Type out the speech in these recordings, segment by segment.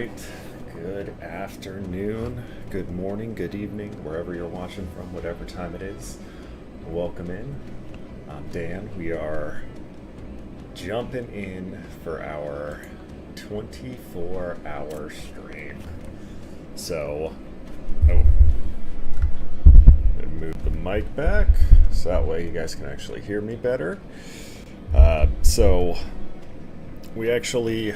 right. Good afternoon, good morning, good evening, wherever you're watching from, whatever time it is. Welcome in. I'm Dan. We are jumping in for our 24-hour stream. So, move the mic back so that way you guys can actually hear me better. So we actually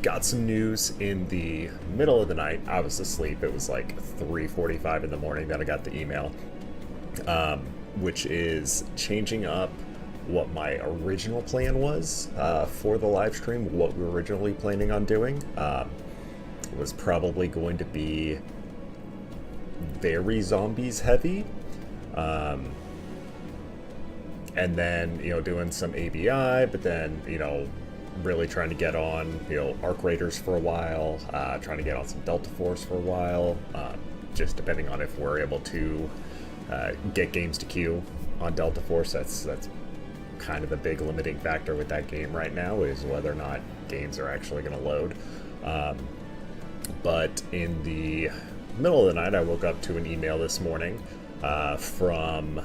got some news in the middle of the night. I was asleep. It was like 3:45 in the morning that I got the email, which is changing up what my original plan was for the live stream. What we were originally planning on doing was probably going to be very zombies heavy, and then doing some ABI, but then really trying to get on Arc Raiders for a while, trying to get on some Delta Force for a while, just depending on if we're able to get games to queue on Delta Force. That's kind of the big limiting factor with that game right now, is whether or not games are actually going to load. But in the middle of the night, I woke up to an email this morning from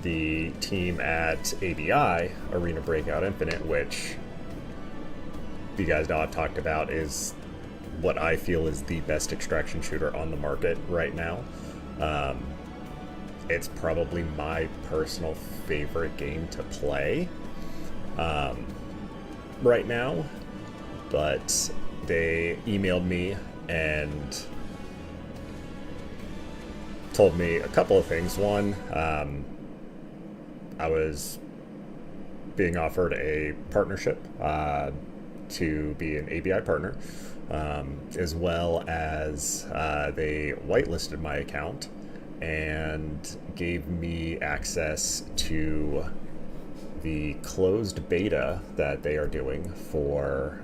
the team at ABI, Arena Breakout Infinite, which you guys know I've talked about is what I feel is the best extraction shooter on the market right now. It's probably my personal favorite game to play right now, but they emailed me and told me a couple of things. One, I was being offered a partnership to be an ABI partner, as well as they whitelisted my account and gave me access to the closed beta that they are doing for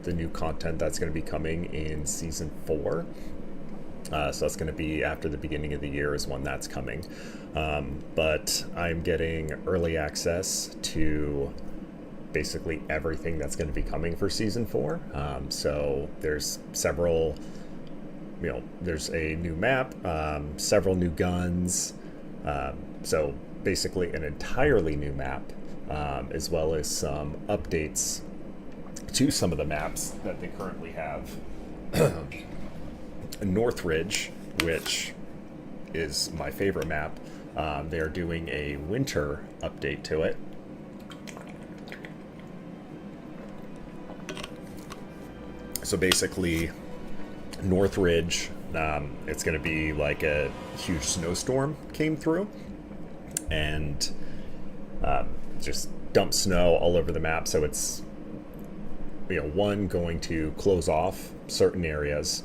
the new content that's going to be coming in Season 4. So that's going to be after the beginning of the year is when that's coming. But I'm getting early access to basically everything that's going to be coming for Season 4. So there's several, there's a new map, several new guns. So basically an entirely new map, as well as some updates to some of the maps that they currently have. Northridge, which is my favorite map, they're doing a winter update to it. So basically, Northridge, it's going to be like a huge snowstorm came through and just dumped snow all over the map. So it's, going to close off certain areas.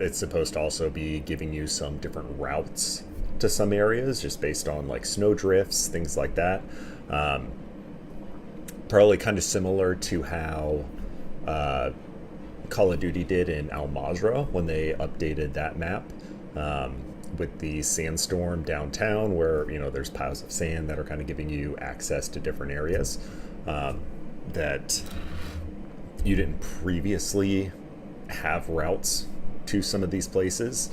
It's supposed to also be giving you some different routes to some areas just based on like snow drifts, things like that. Probably kind of similar to how Call of Duty did in Al Mazrah when they updated that map, with the sandstorm downtown where there's piles of sand that are kind of giving you access to different areas that you didn't previously have routes to some of these places.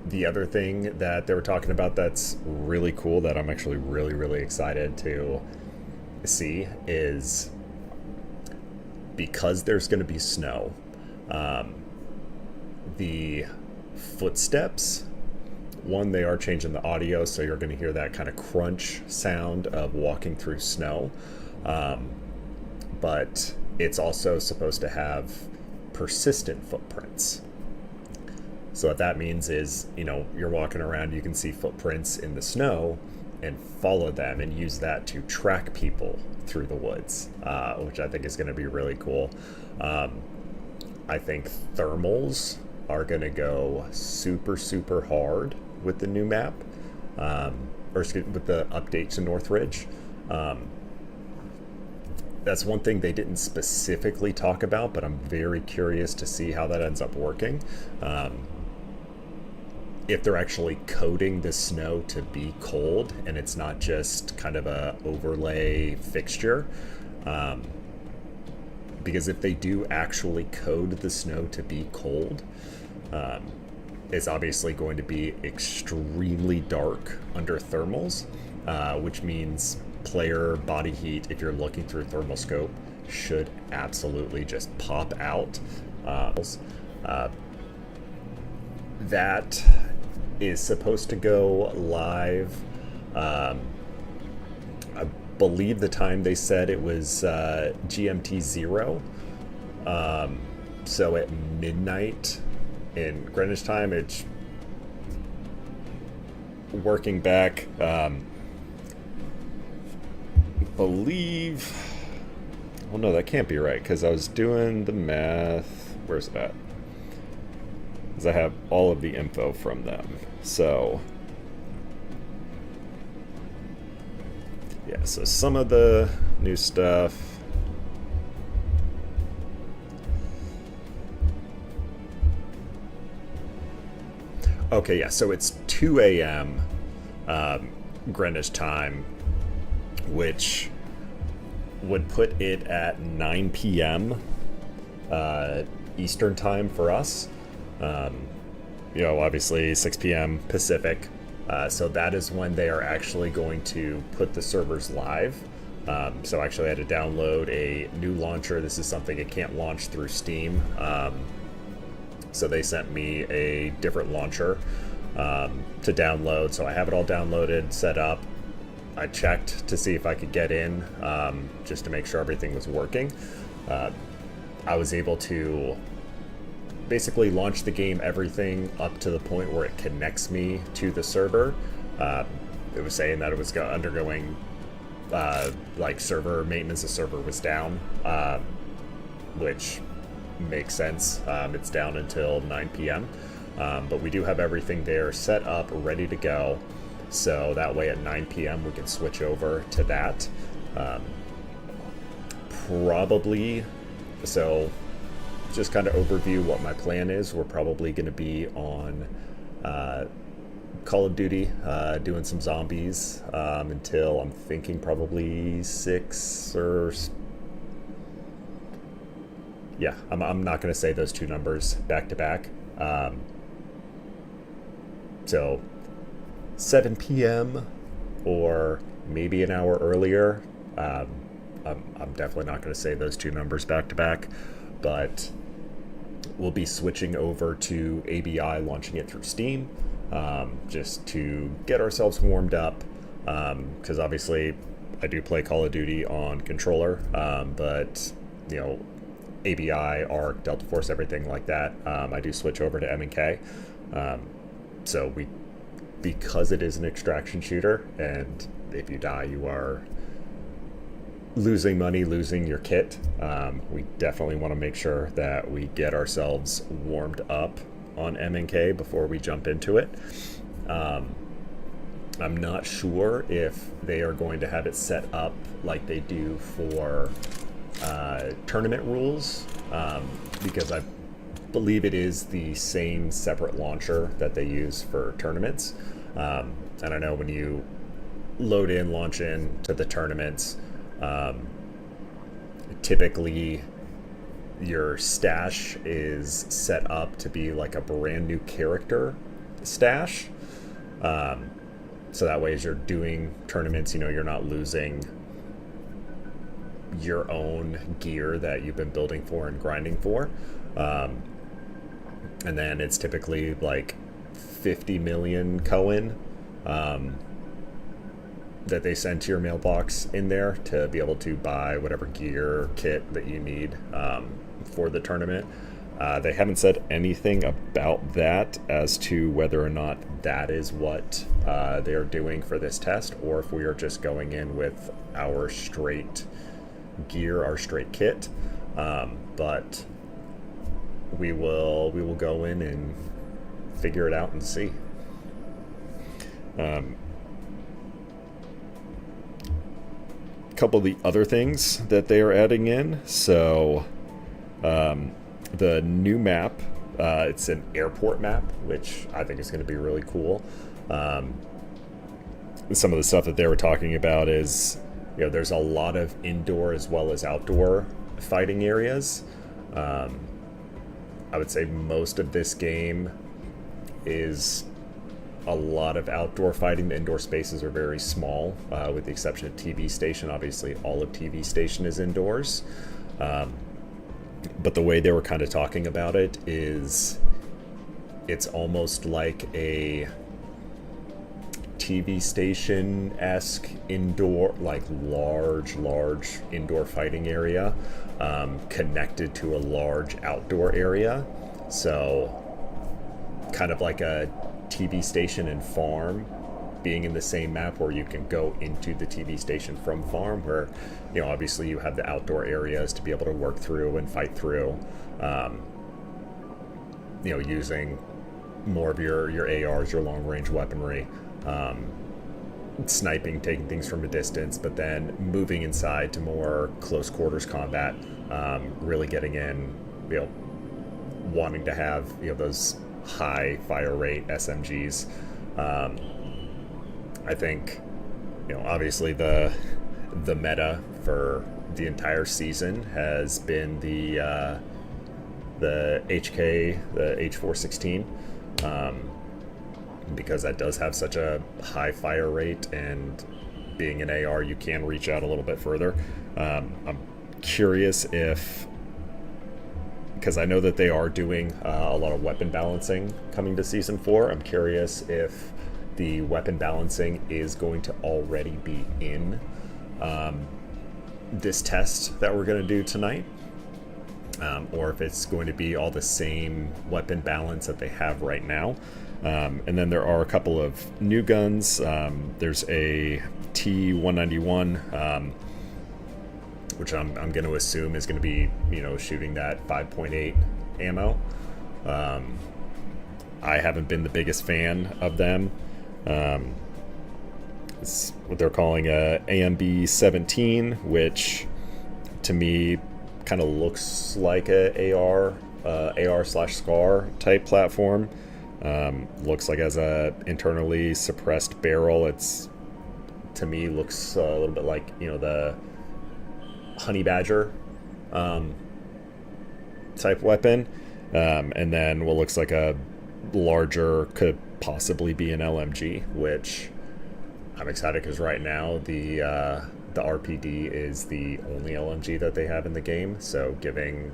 The other thing that they were talking about that's really cool that I'm actually really excited to see is, because there's going to be snow, the footsteps, one, they are changing the audio, so you're going to hear that kind of crunch sound of walking through snow, but it's also supposed to have persistent footprints. So what that means is, you're walking around, you can see footprints in the snow and follow them and use that to track people through the woods, which I think is going to be really cool. I think thermals are going to go super hard with the new map, with the update to Northridge. That's one thing they didn't specifically talk about, but I'm very curious to see how that ends up working. If they're actually coding the snow to be cold and it's not just kind of a overlay fixture, Because if they do actually code the snow to be cold, it's obviously going to be extremely dark under thermals, which means player body heat, if you're looking through thermal scope, should absolutely just pop out. That is supposed to go live. I believe the time they said it was GMT 0. So at midnight in Greenwich time, it's working back. Believe. Well, no, that can't be right because I was doing the math. Where's that? Because I have all of the info from them. So, yeah, so some of the new stuff. Okay, yeah, so it's 2 a.m. Greenwich time, which would put it at 9 p.m. Eastern time for us. Obviously 6 p.m. Pacific. So that is when they are actually going to put the servers live. So actually I had to download a new launcher. This is something it can't launch through Steam. So they sent me a different launcher to download. So I have it all downloaded, set up. I checked to see if I could get in, just to make sure everything was working. I was able to basically launch the game, everything up to the point where it connects me to the server. It was saying that it was undergoing server maintenance. The server was down, which makes sense. It's down until 9 p.m. But we do have everything there set up, ready to go. So that way at 9 p.m. we can switch over to that. Probably, so just kind of overview what my plan is. We're probably going to be on Call of Duty, doing some zombies until I'm thinking probably 6 or... Yeah, I'm not going to say those two numbers back to back. So 7 p.m. or maybe an hour earlier. I'm definitely not going to say those two numbers back to back, but we'll be switching over to ABI, launching it through Steam, just to get ourselves warmed up, because obviously I do play Call of Duty on controller, but ABI, ARC, Delta Force, everything like that, I do switch over to M&K. So because it is an extraction shooter, and if you die, you are losing money, losing your kit. We definitely want to make sure that we get ourselves warmed up on M&K before we jump into it. I'm not sure if they are going to have it set up like they do for tournament rules, because I believe it is the same separate launcher that they use for tournaments. I don't know, when you load in, launch in to the tournaments, typically your stash is set up to be like a brand new character stash. So that way, as you're doing tournaments, you're not losing your own gear that you've been building for and grinding for. And then it's typically like 50 million Coin that they send to your mailbox in there to be able to buy whatever gear or kit that you need for the tournament. They haven't said anything about that as to whether or not that is what they are doing for this test, or if we are just going in with our straight gear, our straight kit. But we will go in and figure it out and see. Couple of the other things that they are adding in. So the new map, it's an airport map, which I think is going to be really cool. Some of the stuff that they were talking about is there's a lot of indoor as well as outdoor fighting areas. I would say most of this game is a lot of outdoor fighting. The indoor spaces are very small, with the exception of TV Station. Obviously, all of TV Station is indoors. But the way they were kind of talking about it is it's almost like a TV Station-esque indoor, like large indoor fighting area, connected to a large outdoor area. So kind of like a TV Station and farm being in the same map, where you can go into the TV Station from farm, where obviously you have the outdoor areas to be able to work through and fight through, using more of your ARs, your long range weaponry, sniping, taking things from a distance, but then moving inside to more close quarters combat, really getting in, wanting to have those high fire rate SMGs. I think obviously the meta for the entire season has been the HK, the H416, because that does have such a high fire rate, and being an AR, you can reach out a little bit further. I'm curious because I know that they are doing a lot of weapon balancing coming to Season 4. I'm curious if the weapon balancing is going to already be in this test that we're going to do tonight, or if it's going to be all the same weapon balance that they have right now. And then there are a couple of new guns. There's a T191, which I'm going to assume is going to be, shooting that 5.8 ammo. I haven't been the biggest fan of them. It's what they're calling a AMB 17, which to me kind of looks like a AR/SCAR type platform. Looks like it has a internally suppressed barrel. It's, to me, looks a little bit like the Honey Badger type weapon, and then what looks like a larger, could possibly be an LMG, which I'm excited because right now the RPD is the only LMG that they have in the game, so giving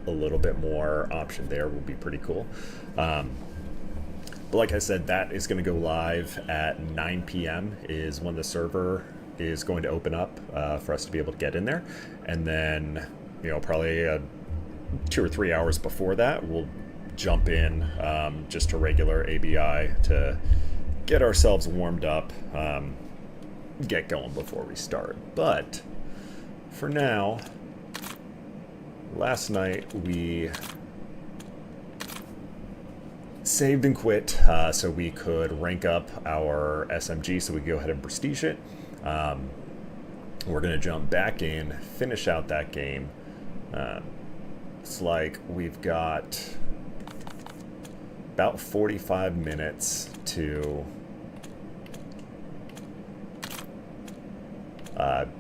a little bit more option there will be pretty cool. But like I said, that is going to go live at 9 p.m. is when the server is going to open up for us to be able to get in there. And then, probably 2 or 3 hours before that, we'll jump in just to regular ABI to get ourselves warmed up, get going before we start. But for now, last night we saved and quit so we could rank up our SMG, so we could go ahead and prestige it. We're going to jump back in, finish out that game. It's like we've got about 45 minutes to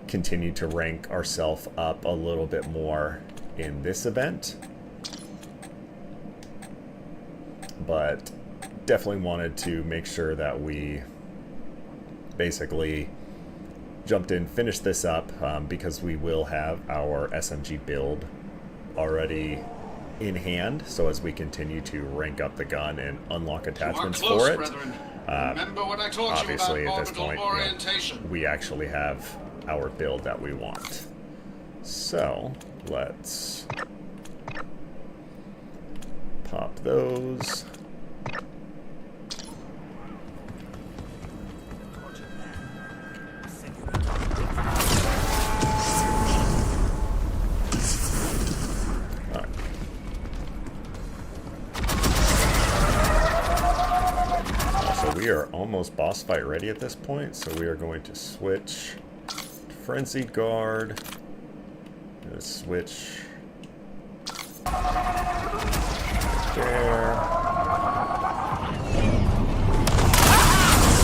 continue to rank ourselves up a little bit more in this event. But definitely wanted to make sure that we basically jumped in, finished this up, because we will have our SMG build already in hand. So as we continue to rank up the gun and unlock attachments for it, obviously at this point, we actually have our build that we want. So let's pop those. We are almost boss fight ready at this point, so we are going to switch Frenzied Guard. I'm going to switch there.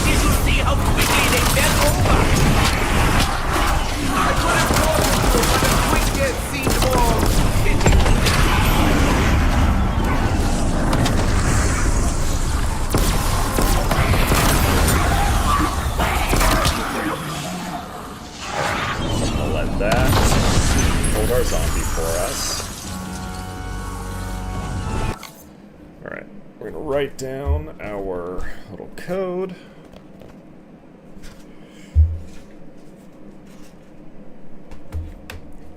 Did you see how quickly they fell over? write down our little code.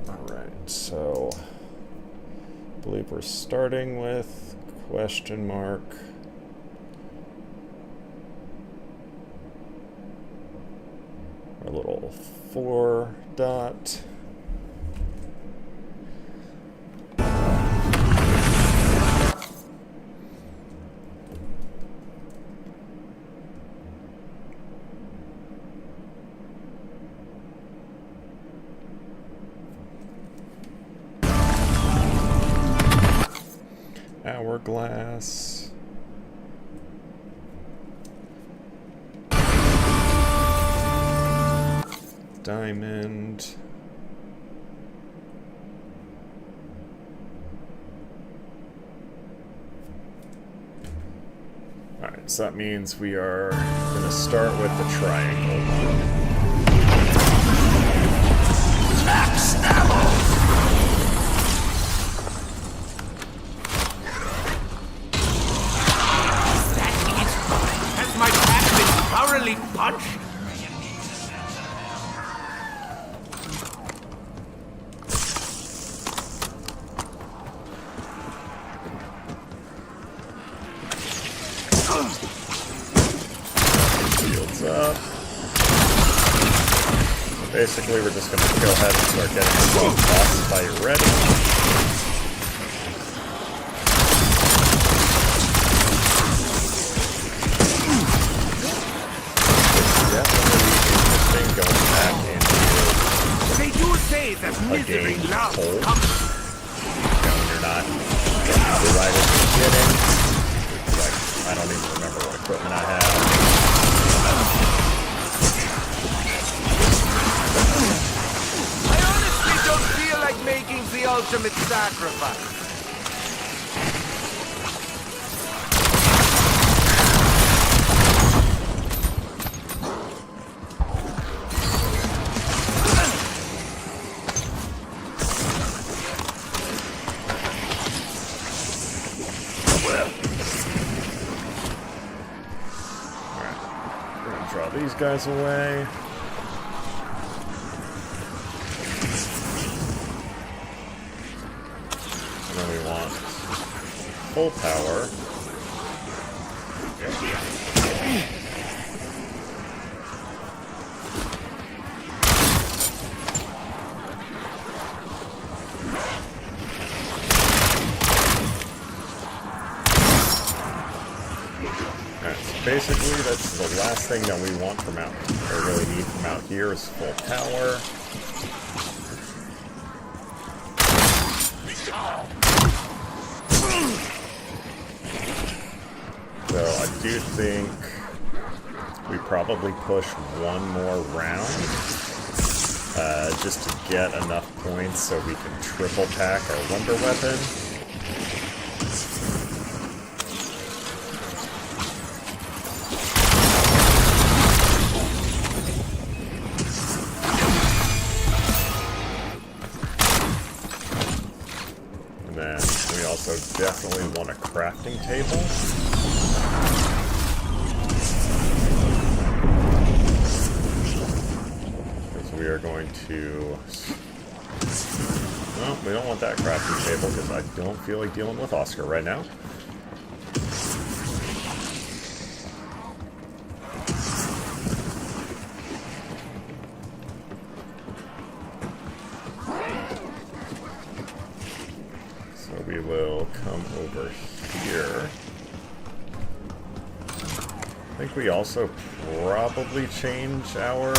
Alright, so I believe we're starting with question mark. Our little 4 dot. Hourglass. Diamond. Alright, so that means we are going to start with the triangle. Max ammo! Has my back been thoroughly punched? Shields up. Basically, we're just going to go ahead and start getting some boss fight ready. Going back into They do say that misery game loves cold. company. When you're not the right at the beginning. It's like, I don't even remember what equipment I have. I honestly don't feel like making the ultimate sacrifice. Draw these guys away. And then we want full power. Alright, so basically that's the last thing that we want from out, or really need from out here is full power. So I do think we probably push one more round just to get enough points so we can triple pack our wonder weapon. And then we also definitely want a crafting table. We are going to... Well, we don't want that crafting table because I don't feel like dealing with Oscar right now. So we will come over here. I think we also probably change our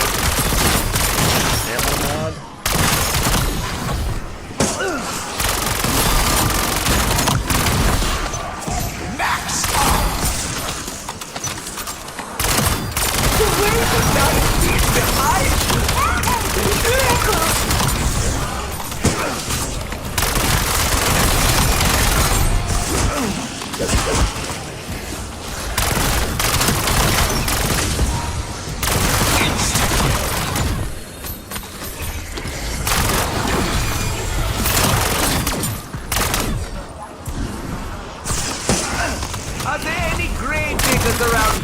ammo mod. Max! The way the night is behind!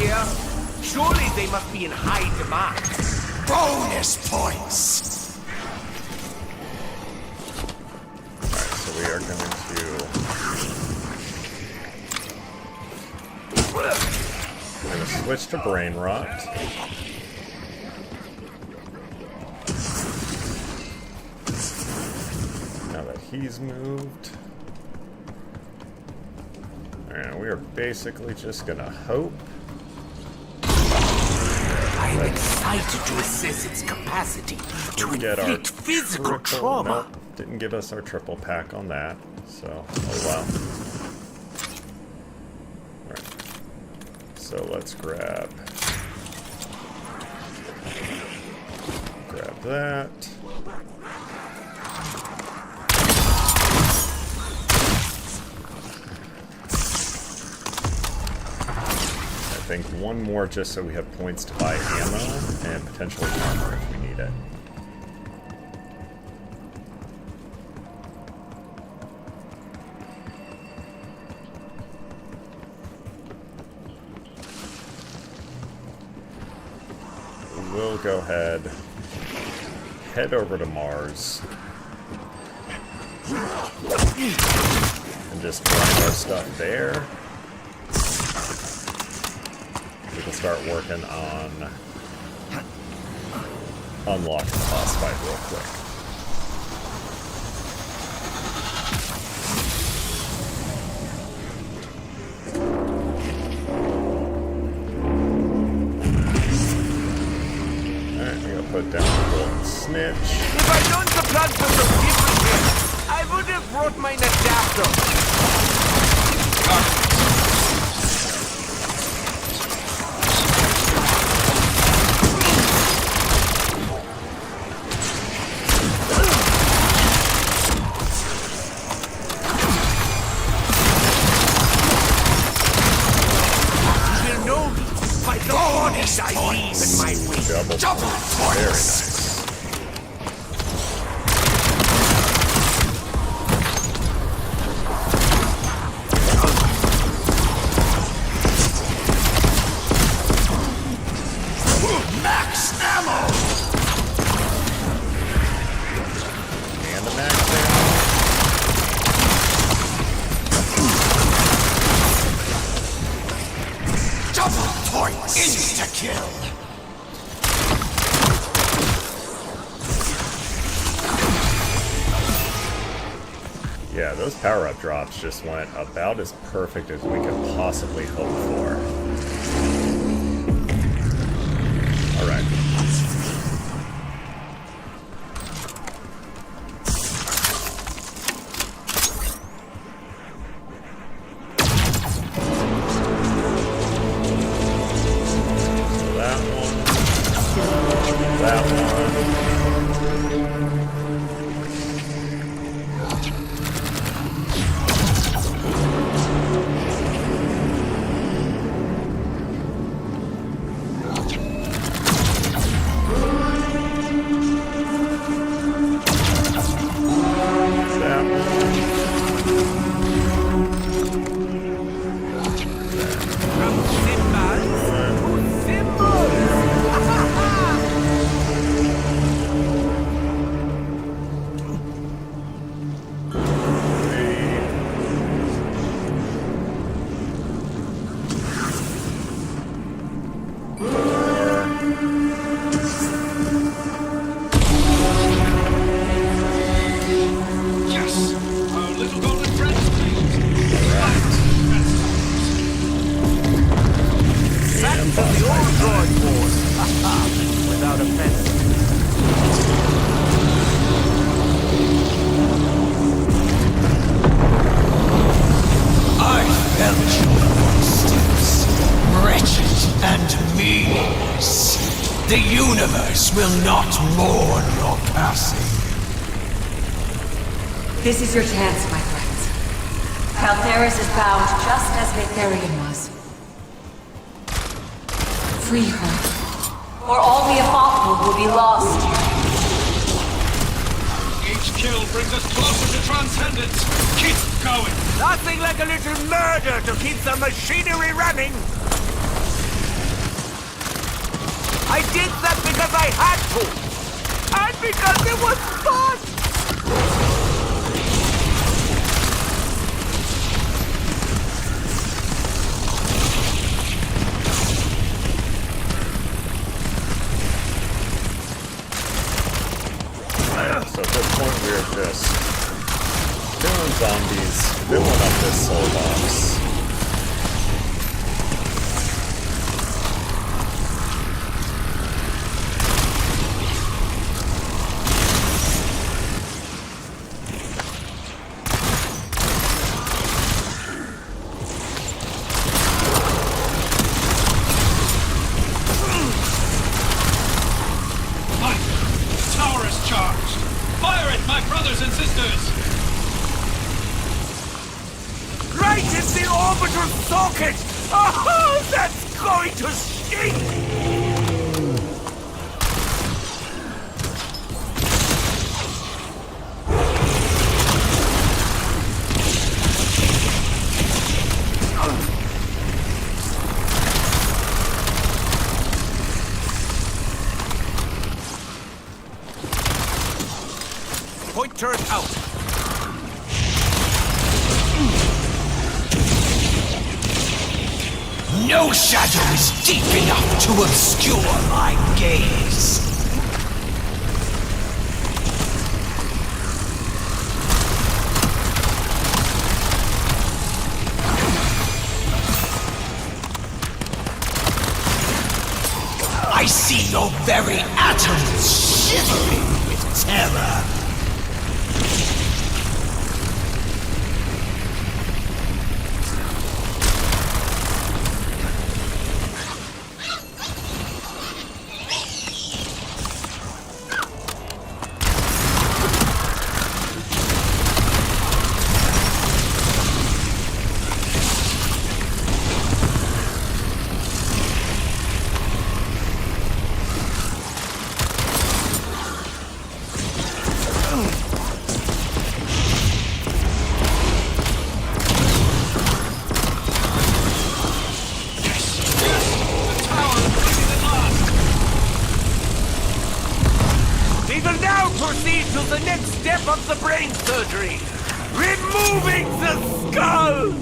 here? Surely they must be in high demand. Bonus points! Alright, so we are going to switch to Brain Rot. Now that he's moved. Alright, we are basically just gonna hope. I am excited to assess its capacity to inflict physical trauma. Nope, didn't give us our triple pack on that, so oh well. Alright. So let's grab that. I think one more just so we have points to buy ammo and potentially armor if we need it. We'll go ahead, head over to Mars, and just grind our stuff there. We can start working on unlocking the boss fight real quick. Put down the golden snitch. If I'd known the plans were so different here, I would have brought mine adapter. You know me by the bodies I leave in my wake. Double points. Very nice. Max ammo! And a max ammo. Double points! Insta-kill! Yeah, those power-up drops just went about as perfect as we could possibly hope for. Alright. That one. That one. Without offense. I felt your footsteps, wretched and meaningless. The universe will not mourn your passing. This is your chance, my friends. Calderas is bound just as Letharian was. Free her, or all we have fought for will be lost. Each kill brings us closer to transcendence. Keep going. Nothing like a little murder to keep the machinery running. I did that because I had to! And because it was fun! So at this point we're just killing zombies, filling up this soul box. My brothers and sisters! Right in the orbital socket! Oh, that's going to stink! Point turret out. No shadow is deep enough to obscure my gaze. I see your very atoms shivering with terror. Proceed to the next step of the brain surgery! Removing the skull!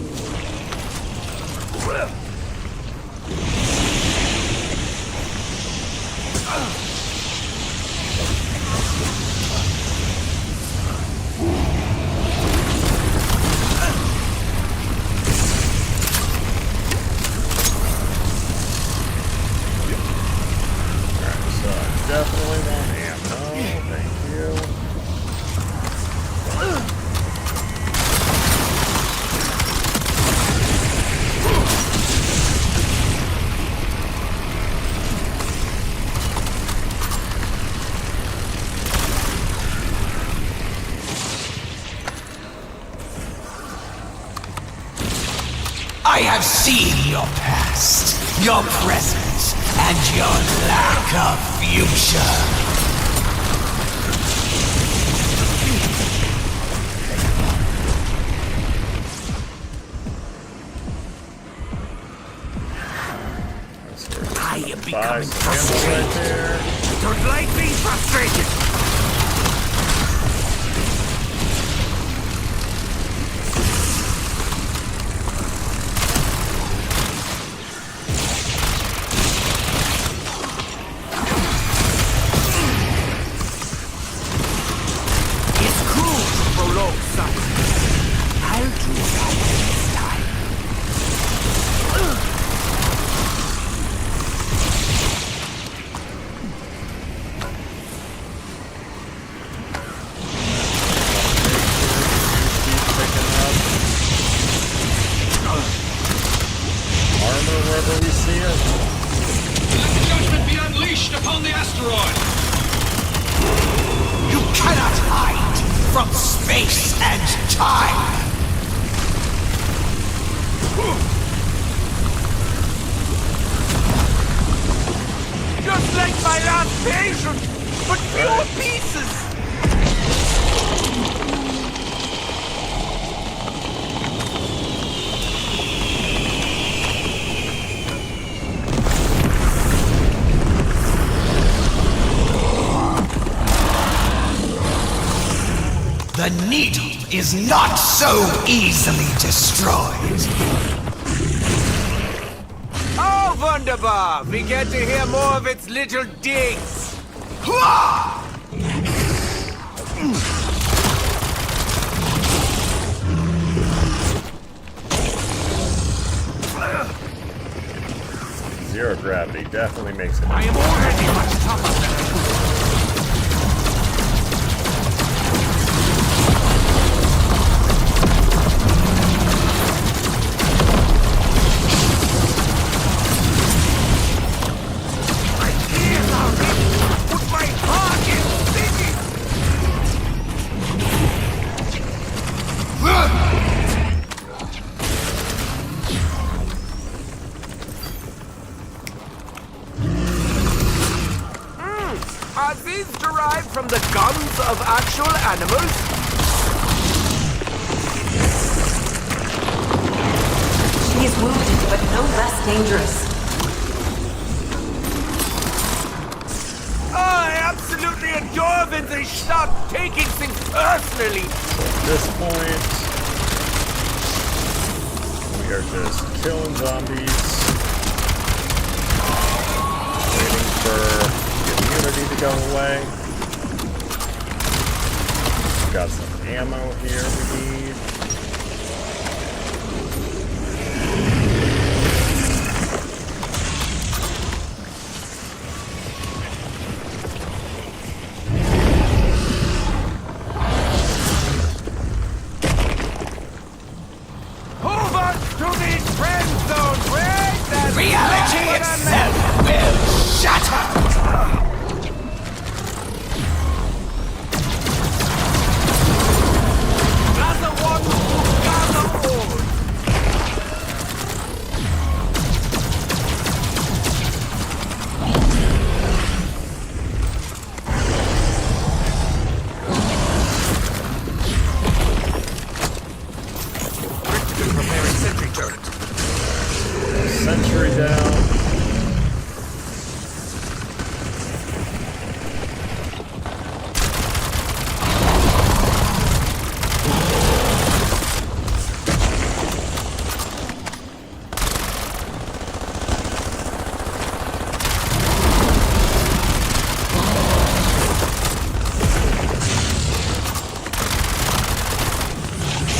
Definitely want ammo, thank you. I have seen your past, your present, and your lack of future. I am becoming Right frustrated. there. I don't like being frustrated. I'll do that next time. Armor wherever we see it. Let the judgment be unleashed upon the asteroid! You cannot hide from space and time. Just like my last patient, but fewer pieces. The needle is not so easily destroyed. Oh, wunderbar! We get to hear more of its little digs. Hua! Zero gravity definitely makes it. I am already much tougher than Are these derived from the guns of actual animals? She is wounded, but no less dangerous. I absolutely adore when they stop taking things personally. At this point, we are just killing zombies, waiting for immunity to go away. Got some ammo here we need. Over to the friend zone, where that Reality itself will shatter! Gather one, gather all. Christian preparing sentry turret. Sentry down.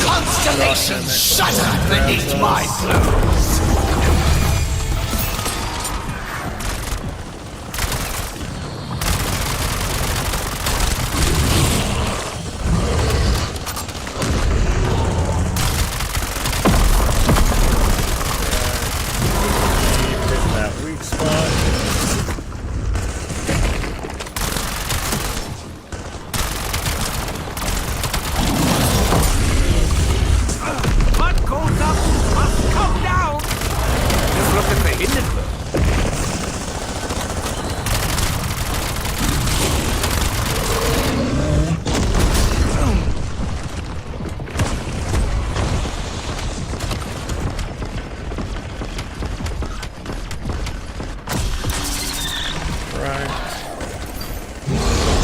Constellations shudder beneath my blows. Keep hitting that weak spot. What goes up must come down. Just look at the Hindenburg. Right.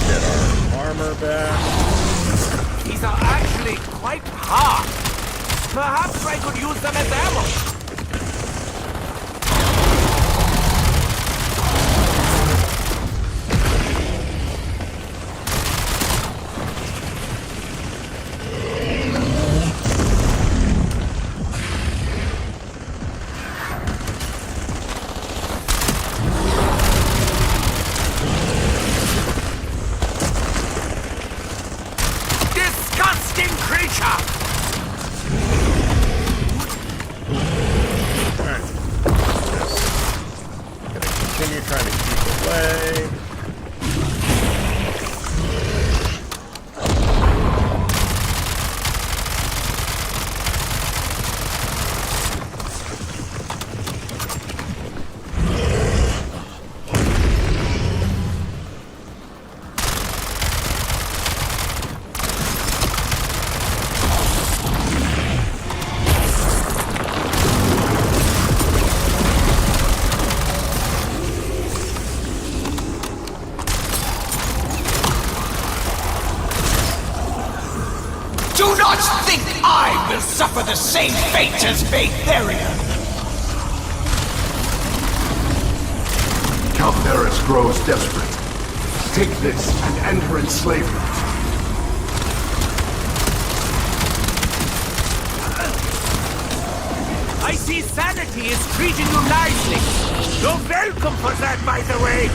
Get our armor back. These are actually quite hard. Perhaps I could use them as ammo. Disgusting creature! Alright. Just gonna continue trying to keep away. suffer the same fate as Vatheria. Caltheris grows desperate. Take this and end her enslavement. I see sanity is treating you nicely. You're welcome for that, by the way.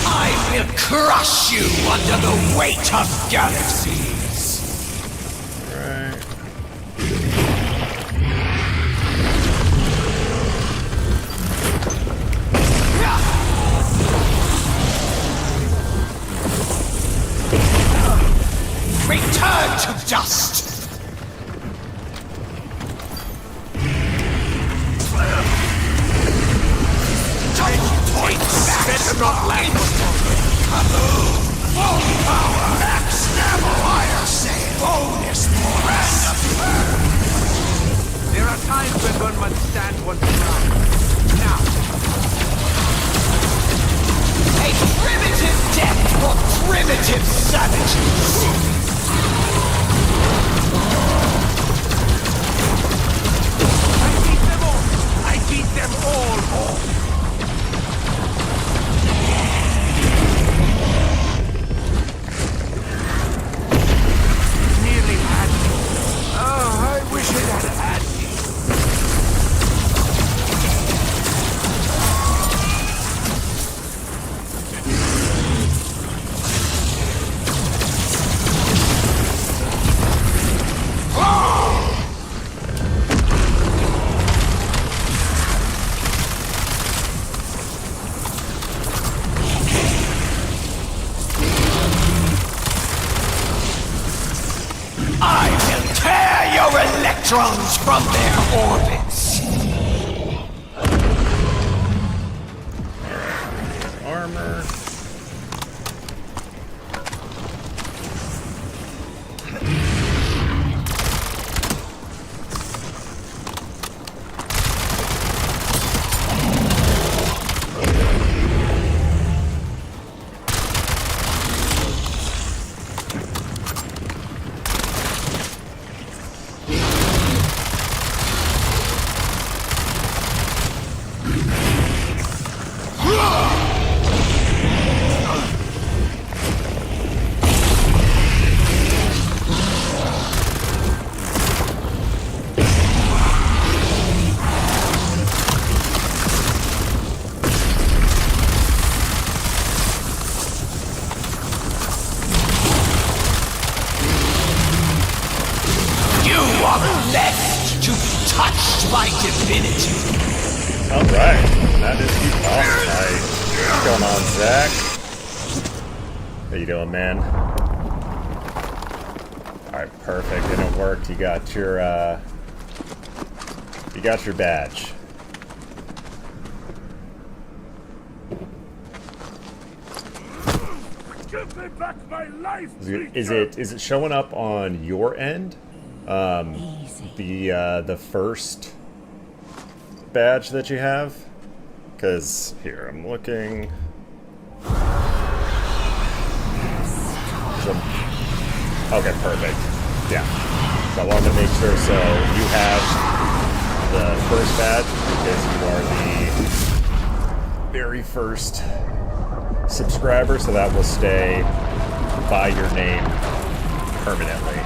I will crush you under the weight of galaxies. Right. Return to dust! Better not laugh. Full power! Max level fire sail! Bonus points! There are times when one must stand one's ground. Now. A primitive death for primitive savages! I beat them all. Nearly had me. Oh, I wish it had had me. I will tear your electrons from their orbits! Armor. Blessed to be touched by divinity. Alright, that is the boss fight. What's going on, Zach? How you doing, man? Alright, perfect. And it worked. You got your badge. Give me back my life. Is it showing up on your end? The first badge that you have? Because here I'm looking. Okay, perfect. Yeah. So I wanted to make sure. So you have the first badge because you are the very first subscriber, so that will stay by your name permanently.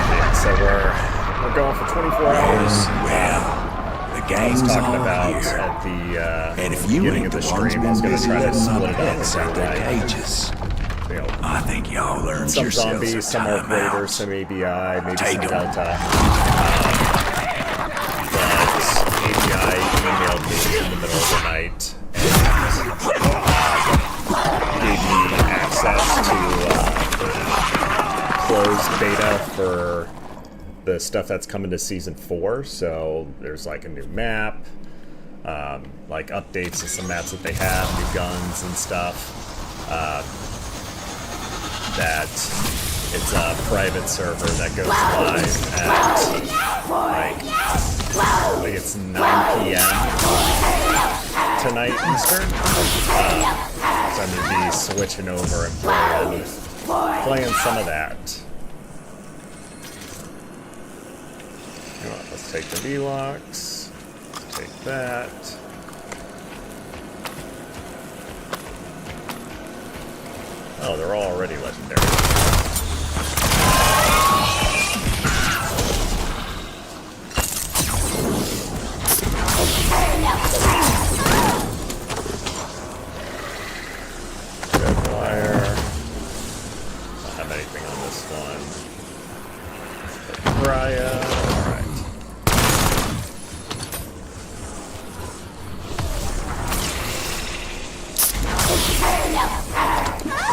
Yeah, so we're going for 24 hours. Well, the I was game's talking all about here. at the And if you beginning ain't of the the ones stream, I was been going to busy try to letting split them it up. pets out their cages, You know, I think y'all learned some yourselves zombies, a some time Arc Raiders, out. some ABI, maybe Take some 'em. Delta. But ABI emailed me in the middle of the night and gave me access to closed beta for the stuff that's coming to Season 4. So there's like a new map, like updates to some maps that they have, new guns and stuff. that it's a private server that goes live at I think it's 9 p.m. tonight Eastern. So I'm going to be switching over and playing some of that. You know what, let's take the V-Locks. Let's take that. Oh, they're all already legendary. Red wire. Don't have anything on this one. Raya. Alright.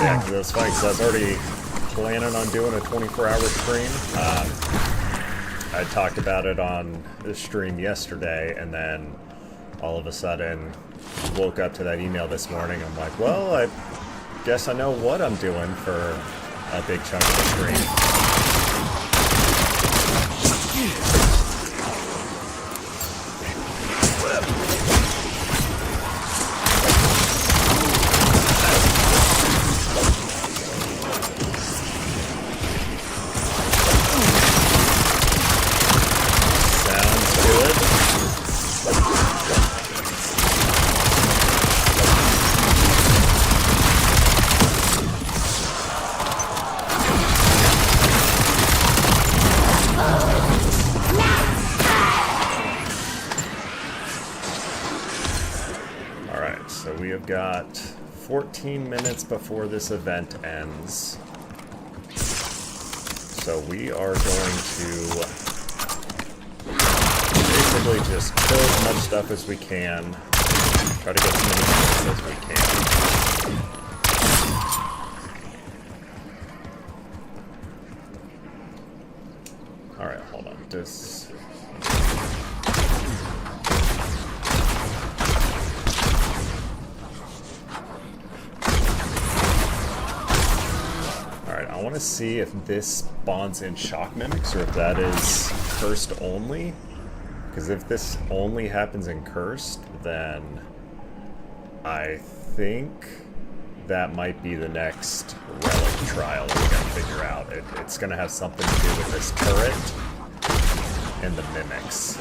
Yeah, because those spikes, I was already planning on doing a 24-hour stream. I talked about it on the stream yesterday, and then all of a sudden woke up to that email this morning. I'm like, well, I guess I know what I'm doing for a big chunk of the stream. Got 14 minutes before this event ends. So we are going to basically just kill as much stuff as we can. Try to get as many kills as we can. Alright, hold on. This... I want to see if this spawns in shock mimics or if that is cursed only. Because if this only happens in cursed, then I think that might be the next relic trial that we gotta figure out. It's gonna have something to do with this turret and the mimics.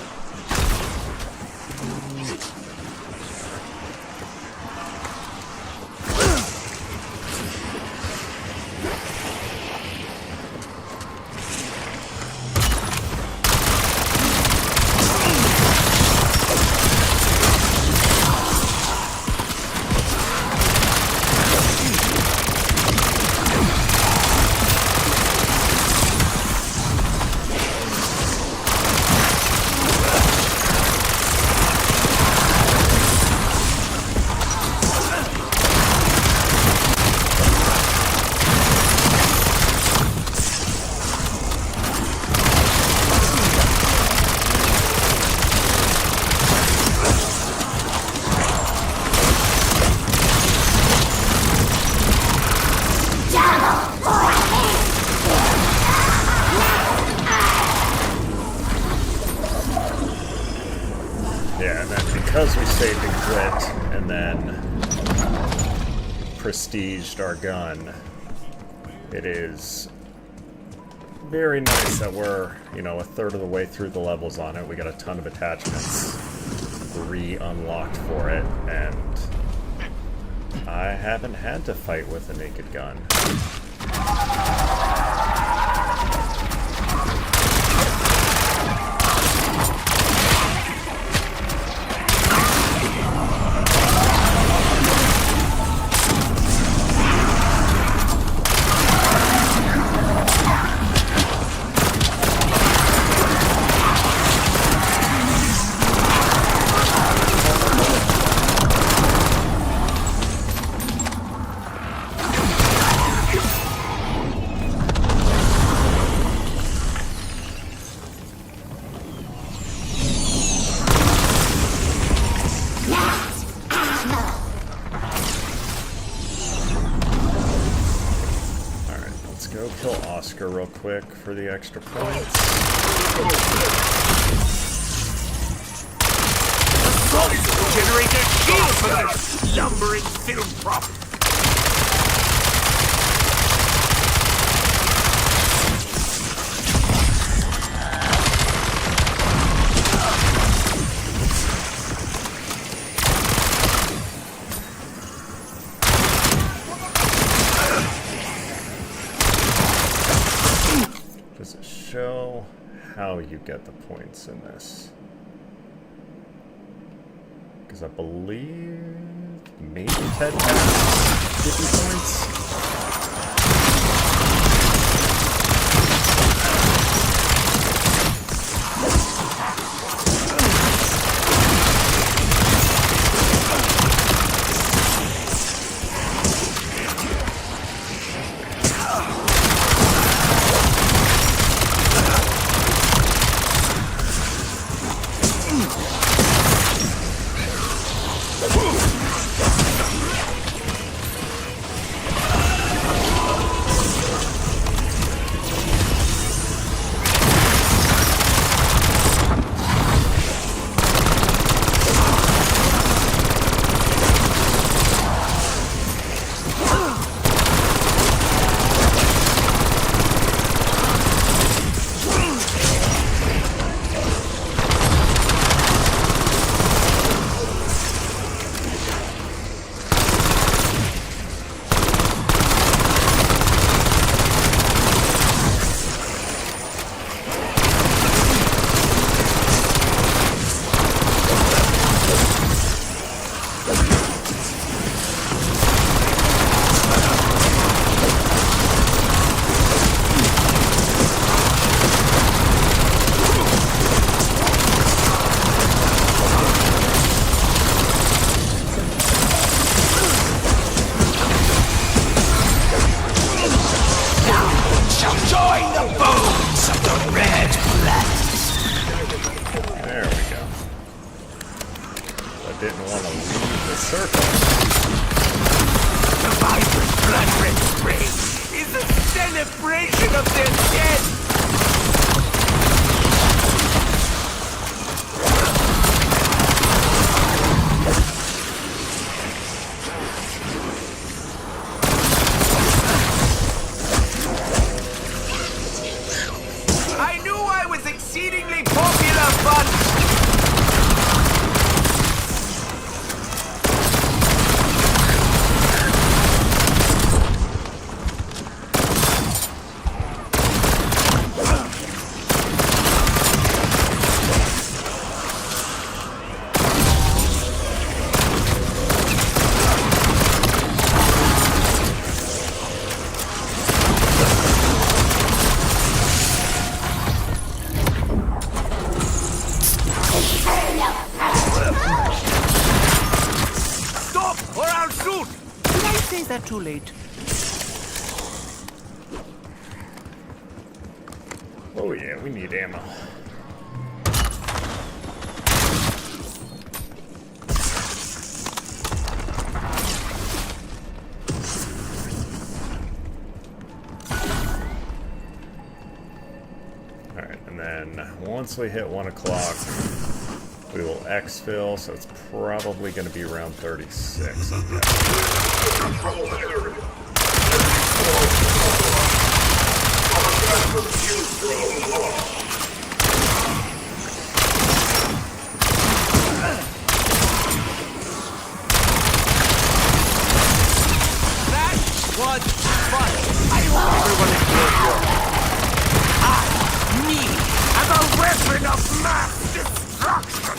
Because we saved and quit, and then prestiged our gun, it is very nice that we're, you know, a third of the way through the levels on it. We got a ton of attachments re-unlocked for it, and I haven't had to fight with a naked gun. Oscar real quick for the extra points. Solid generator shield for that lumbering film prop. Does it show how you get the points in this? Because I believe maybe Ted has 50 points. Too late. Oh yeah, we need ammo. Alright, and then once we hit 1 o'clock, we will exfil, so it's probably going to be around 36. That was fun. I hope everyone enjoyed it. Me, as a weapon of mass destruction.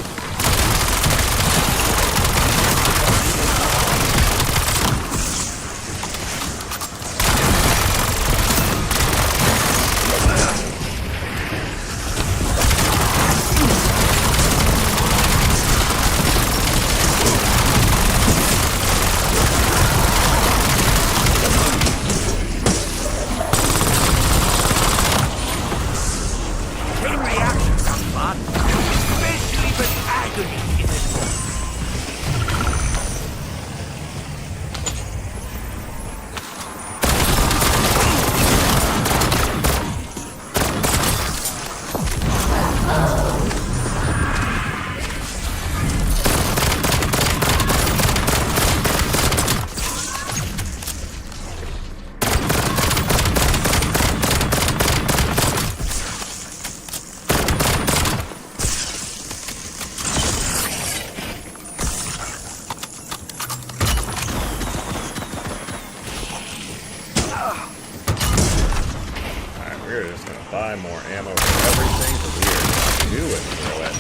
ammo for everything, but we are doing through it.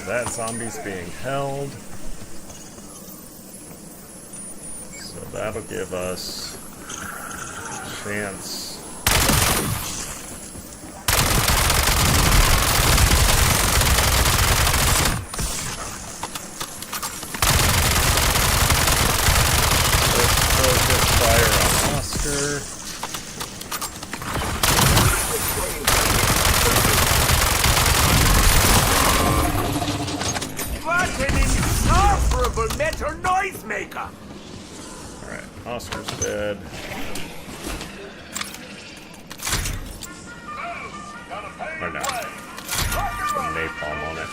That zombie's being held. So that'll give us a chance. Let's focus fire on Oscar. Metal noisemaker! Alright, Oscar's dead. Or no. Some napalm on it.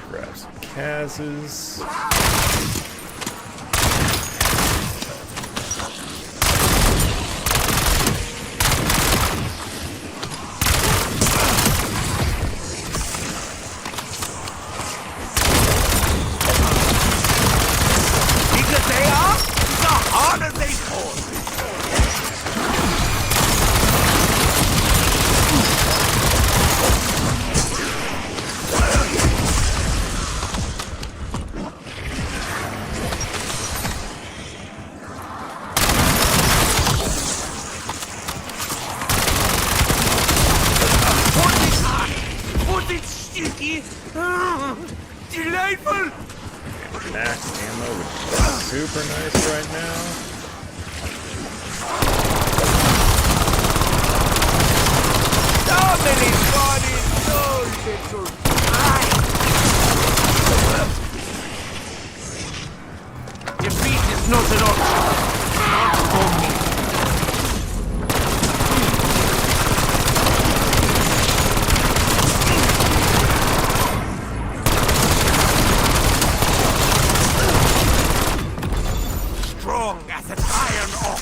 Grab some Kaz's. Because they are the harder they fall. Delightful! Max ammo would be super nice right now. So many bodies, so little time. Defeat is not an option. Not for me. Strong as an iron ox.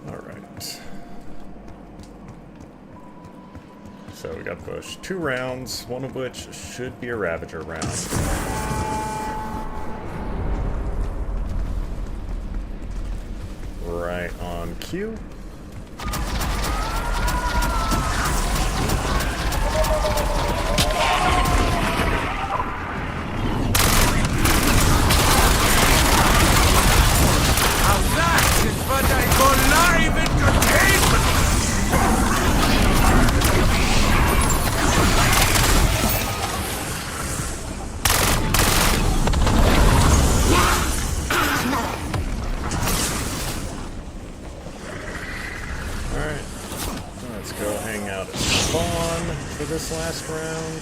Alright. So we got to push 2 rounds, one of which should be a Ravager round. Right on cue. Now that is what I call live entertainment! Alright. Let's go hang out at spawn for this last round.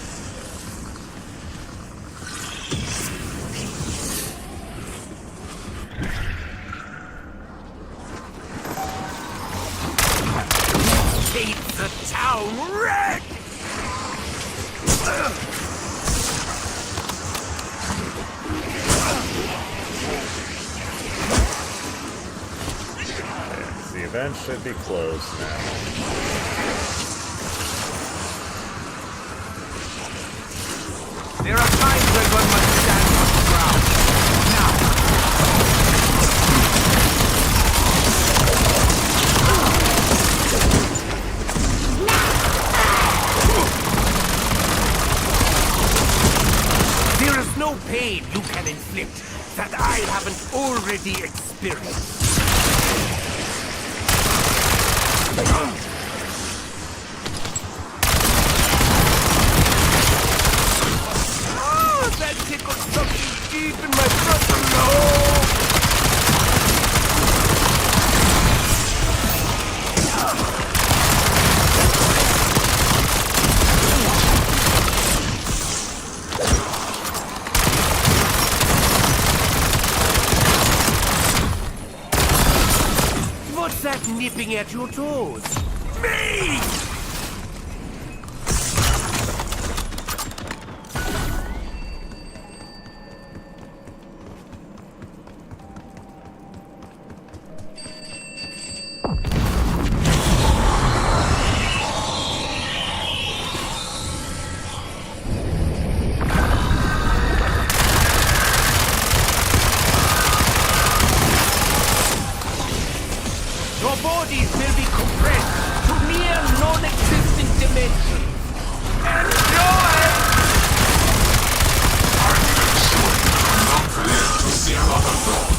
town red! The event should be closed now. There are times when one must stand on the ground. Now. There is no pain you can inflict that I haven't already experienced. That tickled something deep in my frontal lobe. What's that nipping at your toes? Me! Your bodies will be compressed to mere non-existent dimensions. Enjoy! Not prepared to see another thought.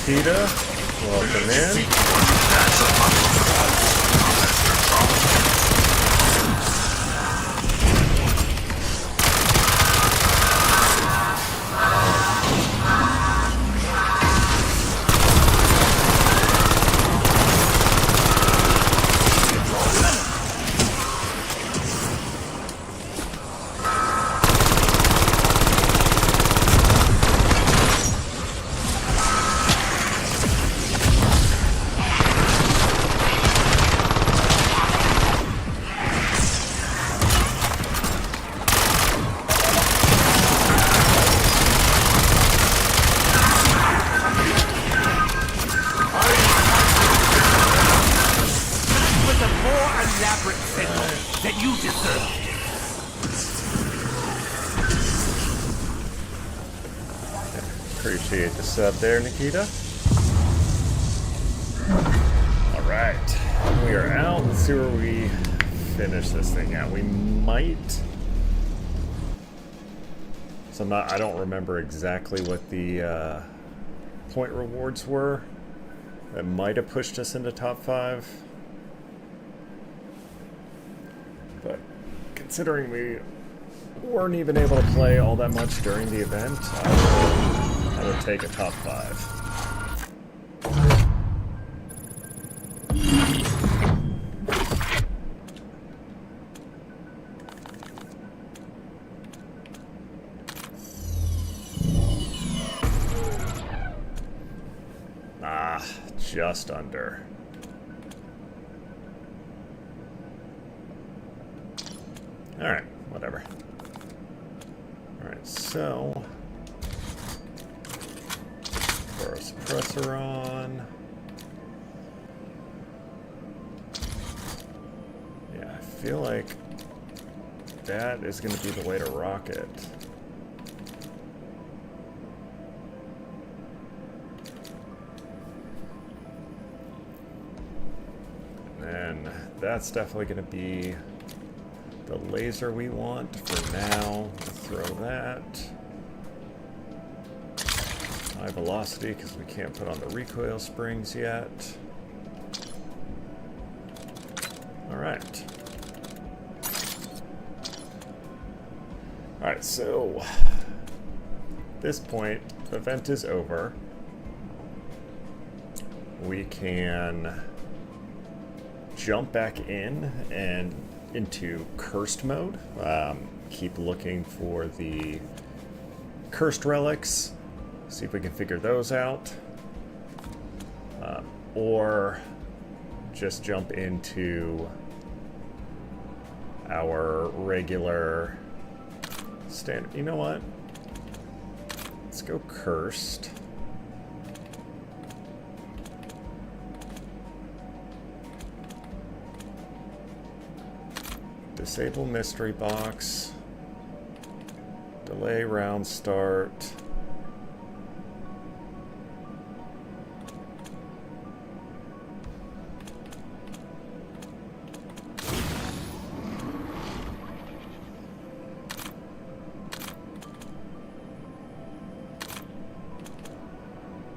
Nikita, welcome in. That you deserve. Appreciate the sub there, Nikita. Alright, we are out. Let's see where we finish this thing at. We might... So I don't remember exactly what the point rewards were. That might have pushed us into top 5. But considering we weren't even able to play all that much during the event, I would take a top 5. Just under. Alright, whatever. Alright, so throw our suppressor on. Yeah, I feel like that is going to be the way to rock it. And that's definitely going to be the laser we want for now. Throw that. High velocity because we can't put on the recoil springs yet. Alright. Alright, so at this point, the event is over. We can jump back in and into cursed mode. Keep looking for the cursed relics. See if we can figure those out. Or just jump into our regular standard. You know what? Let's go cursed. Disable mystery box. Delay round start.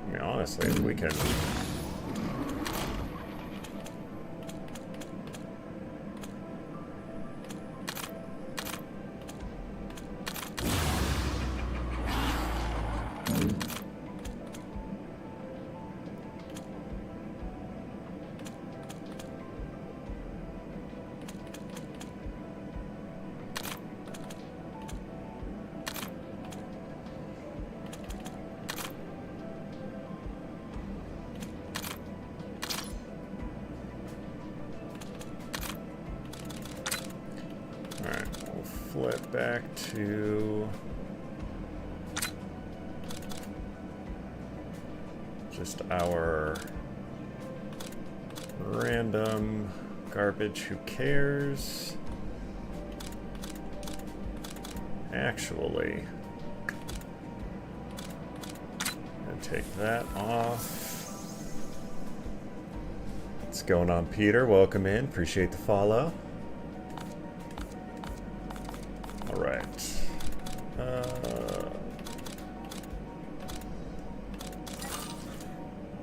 I mean, honestly, if we can... Flip back to just our random garbage. Who cares? Actually, and take that off. What's going on, Peter? Welcome in. Appreciate the follow.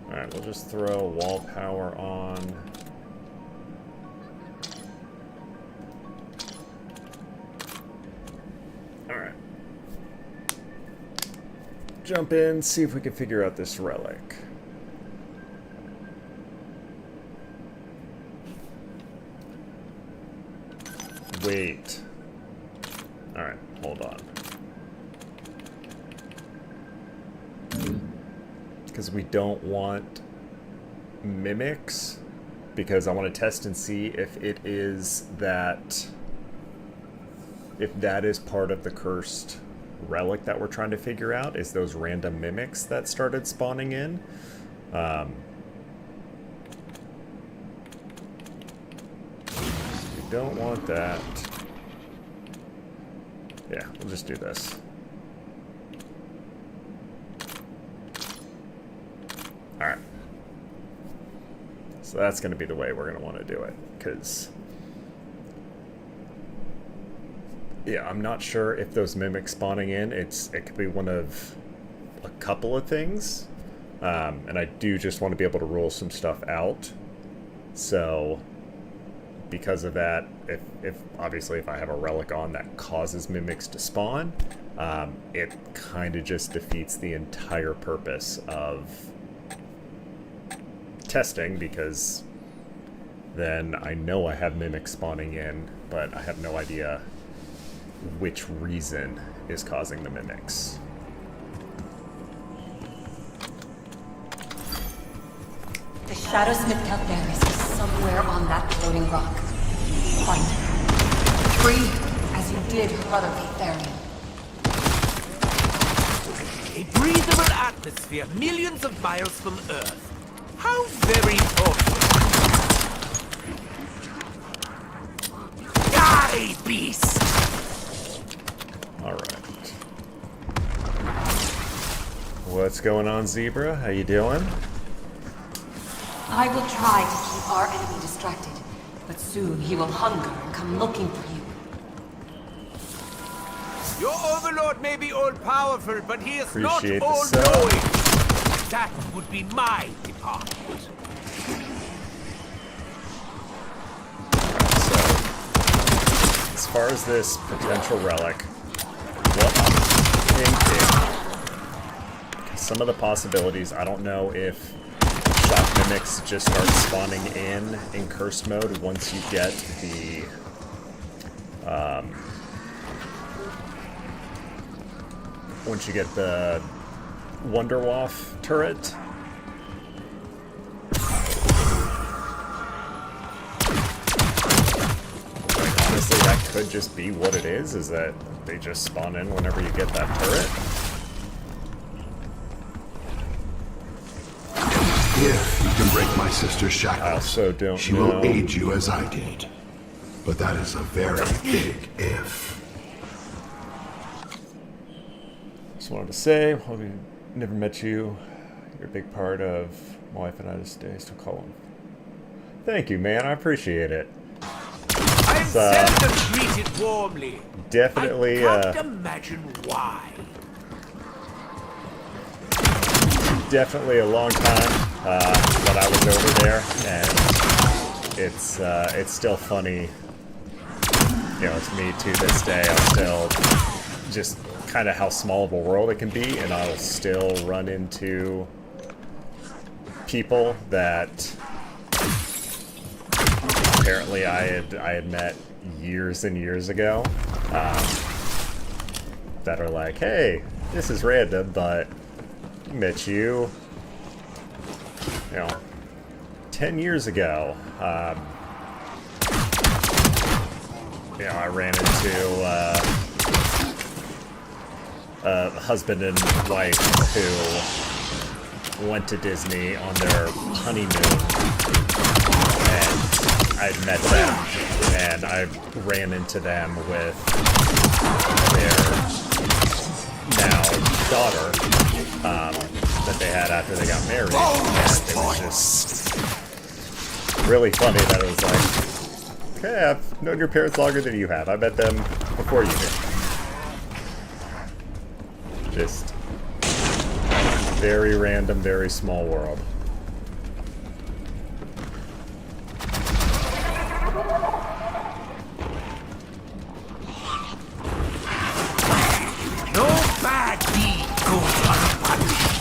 Alright, we'll just throw wall power on. Alright. Jump in, see if we can figure out this relic. Wait. Alright, hold on. Because we don't want mimics, because I want to test and see if it is that, if that is part of the cursed relic that we're trying to figure out, is those random mimics that started spawning in. We don't want that. Yeah, we'll just do this. Alright. So that's going to be the way we're going to want to do it, because... yeah, I'm not sure if those mimics spawning in, it could be one of a couple of things. And I do just want to be able to rule some stuff out. So, because of that, if obviously if I have a relic on that causes mimics to spawn, it kind of just defeats the entire purpose of testing, because then I know I have mimics spawning in, but I have no idea which reason is causing the mimics. The Shadowsmith Calderis is somewhere on that floating rock. Find him. Free, as you did her brother Catherian. A breathable atmosphere millions of miles from Earth. How very thoughtful. Die, beast! Alright. What's going on, Zebra? How you doing? I will try to keep our enemy distracted, but soon he will hunger and come looking for you. Your overlord may be all-powerful, but he is Appreciate not the sub. all-knowing. That would be my department. So, as far as this potential relic, thinking some of the possibilities. I don't know if shock mimics just start spawning in cursed mode once you get the Wonderwaff turret. Like, honestly, that could just be what it is that they just spawn in whenever you get that turret. If you can break my sister's shackles, I also don't she know. will aid you as I did. But that is a very big if. Just wanted to say, well, we never met you. You're a big part of my wife and I this day, so call him. Thank you, man. I appreciate it. I'm seldom treated warmly. Definitely, I can't imagine why. definitely a long time that I was over there, and it's still funny. You know, to me to this day, I'm still just kind of how small of a world it can be, and I'll still run into people that apparently I had met years and years ago that are like, hey, this is random, but met you, 10 years ago. I ran into a husband and wife who went to Disney on their honeymoon, and I'd met them, and I ran into them with their now daughter that they had after they got married. And it was just really funny that it was like, okay, I've known your parents longer than you have. I met them before you did. Just very random, very small world. No bad deed goes unpunished.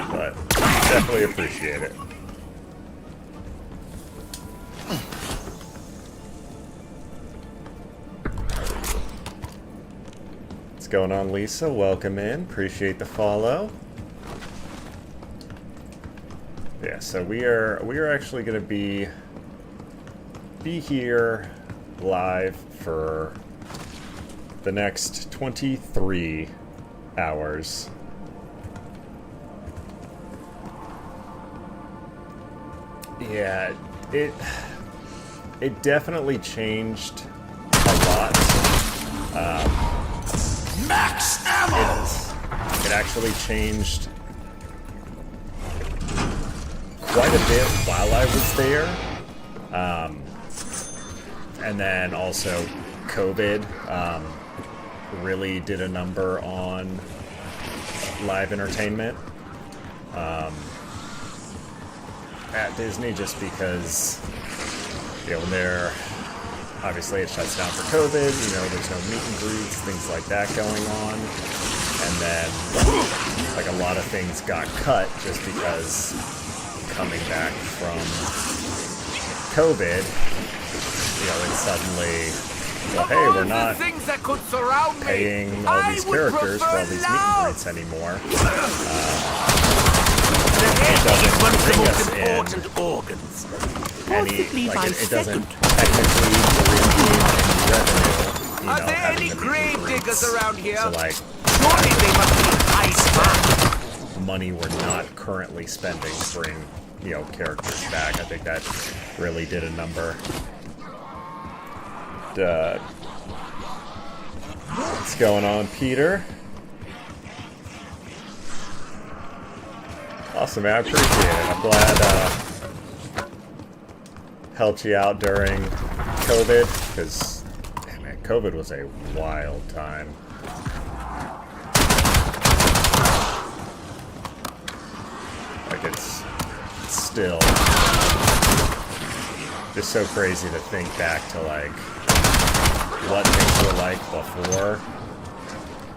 But definitely appreciate it. What's going on, Lisa? Welcome in. Appreciate the follow. Yeah, so we are actually going to be here live for the next 23 hours. Yeah, it definitely changed a lot. Max ammo! It actually changed quite a bit while I was there. And then also COVID really did a number on live entertainment at Disney, just because, when they're, obviously it shuts down for COVID, there's no meet and greets, things like that going on. And then, like, a lot of things got cut just because coming back from COVID, it's suddenly, well, hey, we're not paying all these characters for all these meet and greets anymore. It doesn't bring us in any, like, it doesn't technically bring in any revenue, Are there having any the meet grave and greets. diggers around here? So, like, Surely they must be high money we're not currently spending to bring, characters back. I think that really did a number. What's going on, Peter? Awesome, man. I appreciate it. I'm glad helped you out during COVID, because, man, COVID was a wild time. Like, it's still just so crazy to think back to like what things were like before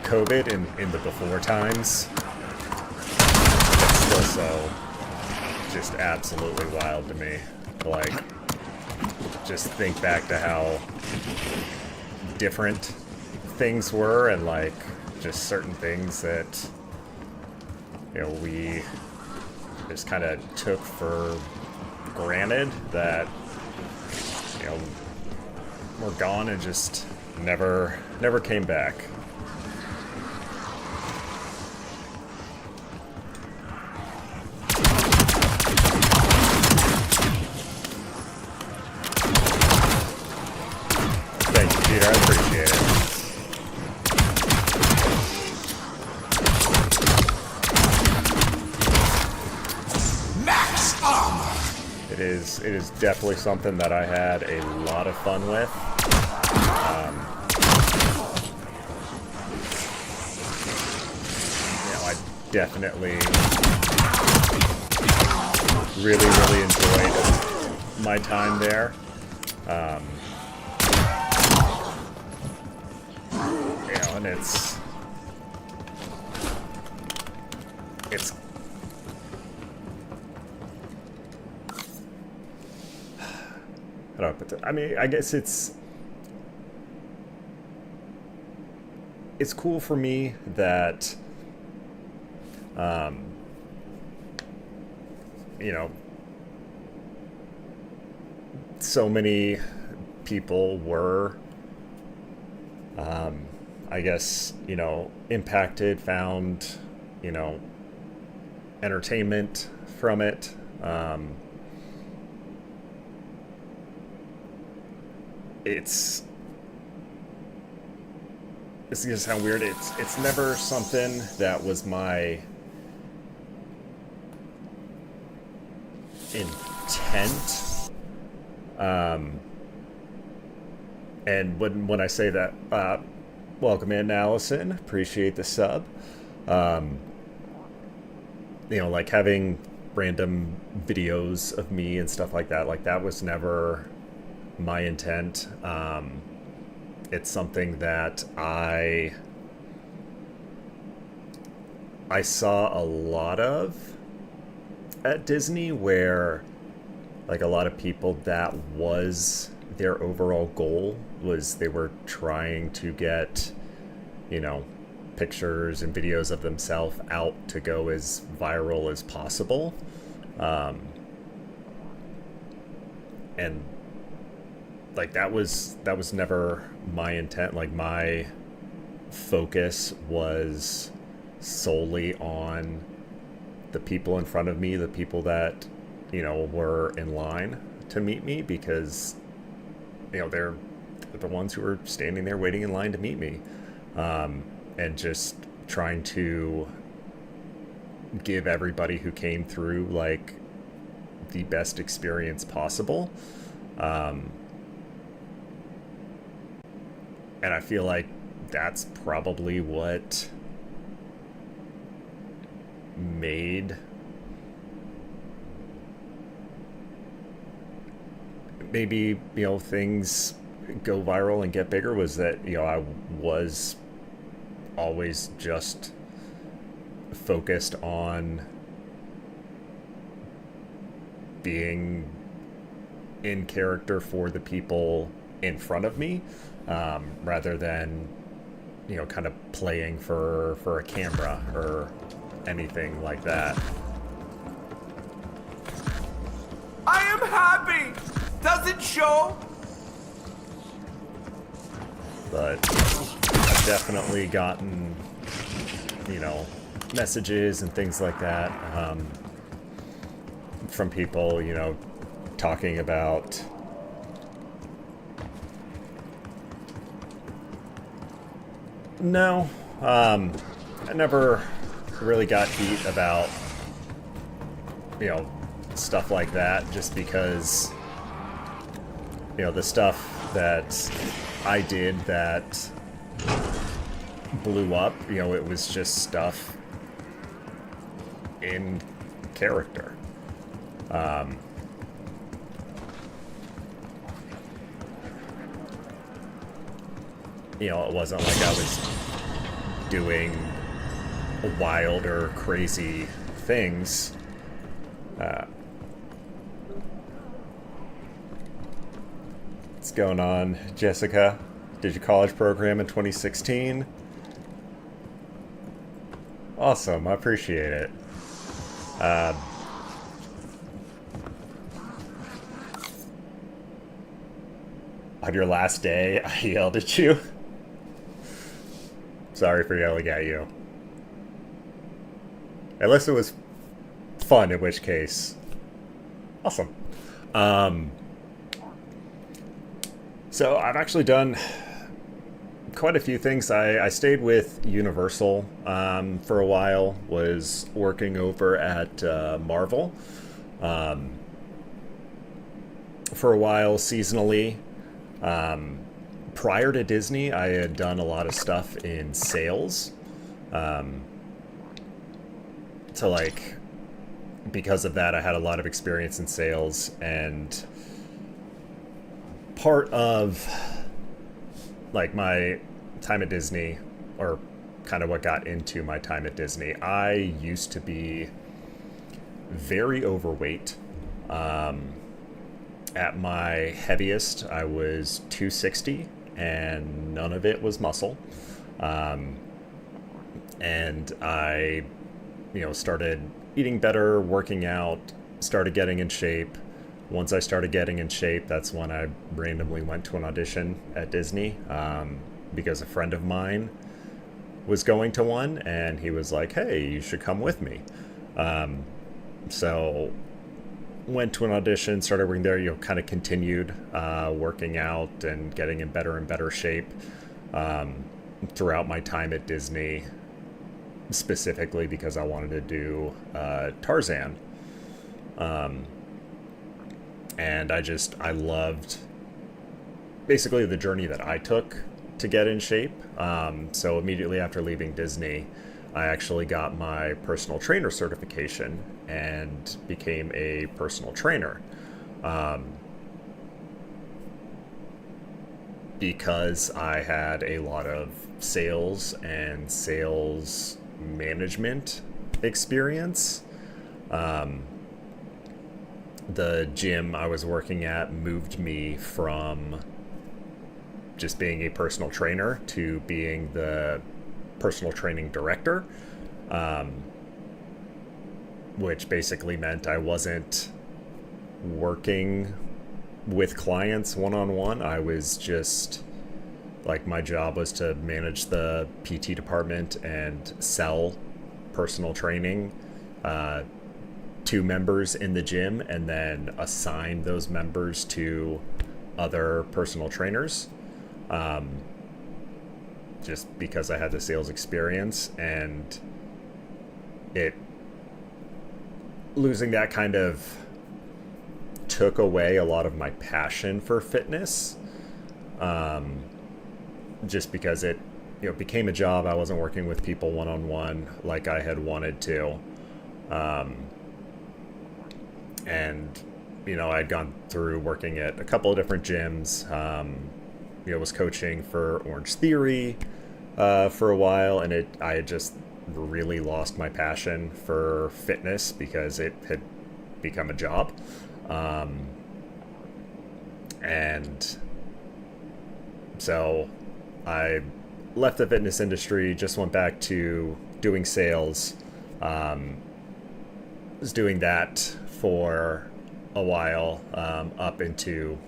COVID in the before times. It's still so just absolutely wild to me. Like, just think back to how different things were, and like just certain things that, you know, we just kind of took for granted that, you know, were gone and just never came back. Thank you, Peter. I appreciate it. Max armor. It is definitely something that I had a lot of fun with. You know, I definitely really enjoyed my time there. You know, and it's I don't know, but I mean, I guess it's cool for me that, you know, so many people were, I guess, you know, impacted, found, you know, entertainment from it. It's gonna sound weird. It's never something that was my intent. And when I say that, welcome in, Allison. Appreciate the sub. You know, like having random videos of me and stuff like that was never my intent. It's something that I saw a lot of at Disney, where like a lot of people, that was their overall goal, was they were trying to get, you know, pictures and videos of themselves out to go as viral as possible. And like that was never my intent. Like my focus was solely on the people in front of me, the people that, you know, were in line to meet me, because, you know, they're the ones who were standing there waiting in line to meet me, and just trying to give everybody who came through like the best experience possible. And I feel like that's probably what made maybe, you know, things go viral and get bigger, was that, you know, I was always just focused on being in character for the people in front of me, rather than, you know, kind of playing for a camera or anything like that. I am happy! Does it show? But I've definitely gotten, you know, messages and things like that, from people, you know, talking about, no, I never really got heat about, you know, stuff like that, just because, you know, the stuff that I did that blew up, you know, it was just stuff in character. it wasn't like I was doing wild or crazy things. What's going on, Jessica? Did your college program in 2016? Awesome, I appreciate it. On your last day, I yelled at you. Sorry for yelling at you. Unless it was fun, in which case, awesome. So I've actually done quite a few things. I stayed with Universal for a while, was working over at Marvel for a while seasonally. Prior to Disney, I had done a lot of stuff in sales. So like, because of that, I had a lot of experience in sales, and part of like my time at Disney, or kind of what got into my time at Disney, I used to be very overweight. At my heaviest, I was 260, and none of it was muscle. And I, started eating better, working out, started getting in shape. Once I started getting in shape, that's when I randomly went to an audition at Disney, because a friend of mine was going to one, and he was like, hey, you should come with me. So went to an audition, started working there, kind of continued working out and getting in better and better shape throughout my time at Disney, specifically because I wanted to do Tarzan. And I loved basically the journey that I took to get in shape. So immediately after leaving Disney, I actually got my personal trainer certification and became a personal trainer. Because I had a lot of sales and sales management experience. The gym I was working at moved me from just being a personal trainer to being the personal training director, which basically meant I wasn't working with clients one-on-one. I was just, like, my job was to manage the PT department and sell personal training to members in the gym, and then assign those members to other personal trainers, just because I had the sales experience. And losing that kind of took away a lot of my passion for fitness, just because it became a job. I wasn't working with people one-on-one like I had wanted to. And I'd gone through working at a couple of different gyms, was coaching for Orange Theory for a while, and I had just really lost my passion for fitness because it had become a job. And so I left the fitness industry, just went back to doing sales. Was doing that for a while, up into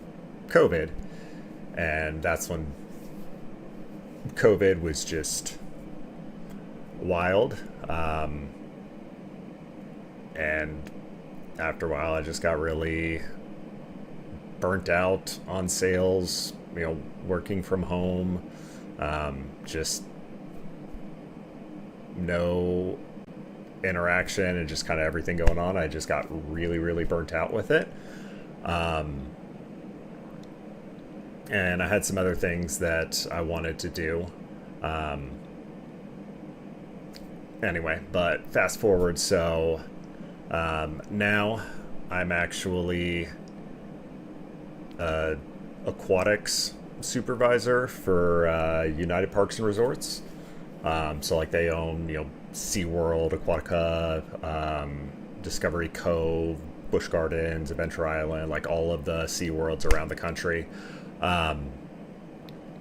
COVID. And that's when COVID was just wild. And after a while, I just got really burnt out on sales, working from home, just no interaction and just kind of everything going on. I just got really, really burnt out with it. And I had some other things that I wanted to do. Anyway, but fast forward. So now I'm actually aquatics supervisor for United Parks and Resorts. So like they own, SeaWorld, Aquatica, Discovery Cove, Busch Gardens, Adventure Island, like all of the SeaWorlds around the country.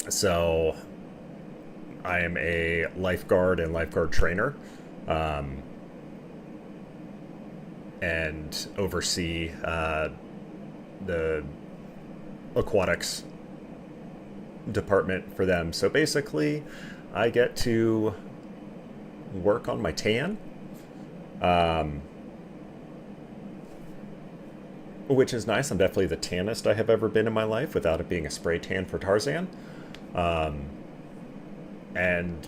So I am a lifeguard and lifeguard trainer, and oversee the aquatics department for them. So basically, I get to work on my tan, which is nice. I'm definitely the tannest I have ever been in my life without it being a spray tan for Tarzan. And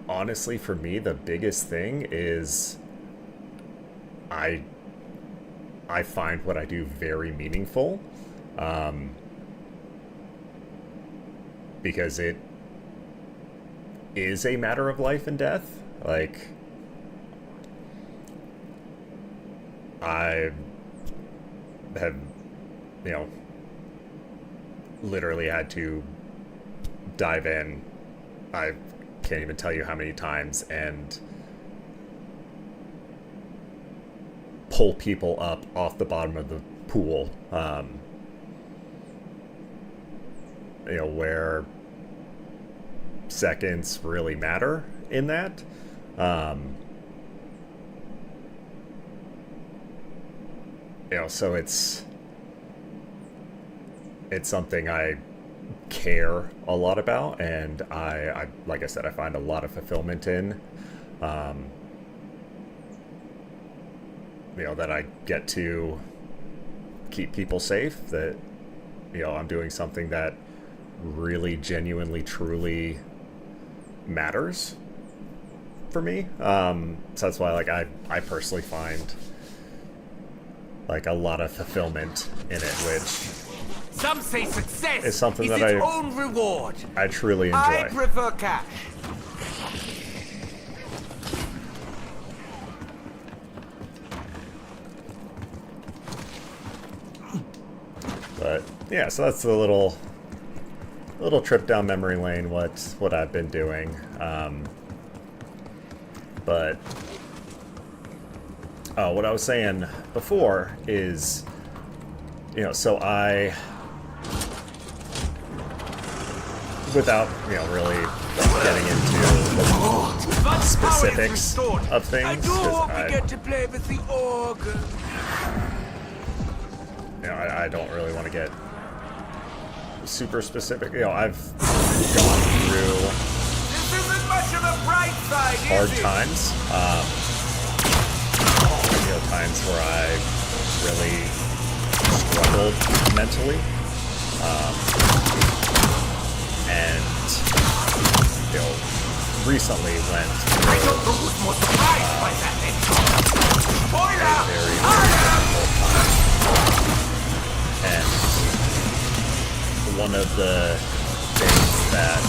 honestly, for me, the biggest thing is I find what I do very meaningful, because it is a matter of life and death. Like, I have, literally had to dive in. I can't even tell you how many times, and pull people up off the bottom of the pool, where seconds really matter in that. So it's something I care a lot about, and I like I said, I find a lot of fulfillment in, that I get to keep people safe, that I'm doing something that really genuinely truly matters for me. So that's why I personally find a lot of fulfillment in it, which some say success is something is that its own reward. I truly enjoy. I prefer cash. But yeah, so that's a little trip down memory lane. What I've been doing, but what I was saying before is, so I, without really getting into specifics of things, I do hope we get to play with the organ. I don't really want to get super specific. I've gone through This isn't much of a bright side, hard is it? times. Times where I really struggled mentally, and recently went through I don't know who's more surprised by that then. a Spoiler! very, very difficult time. And one of the things that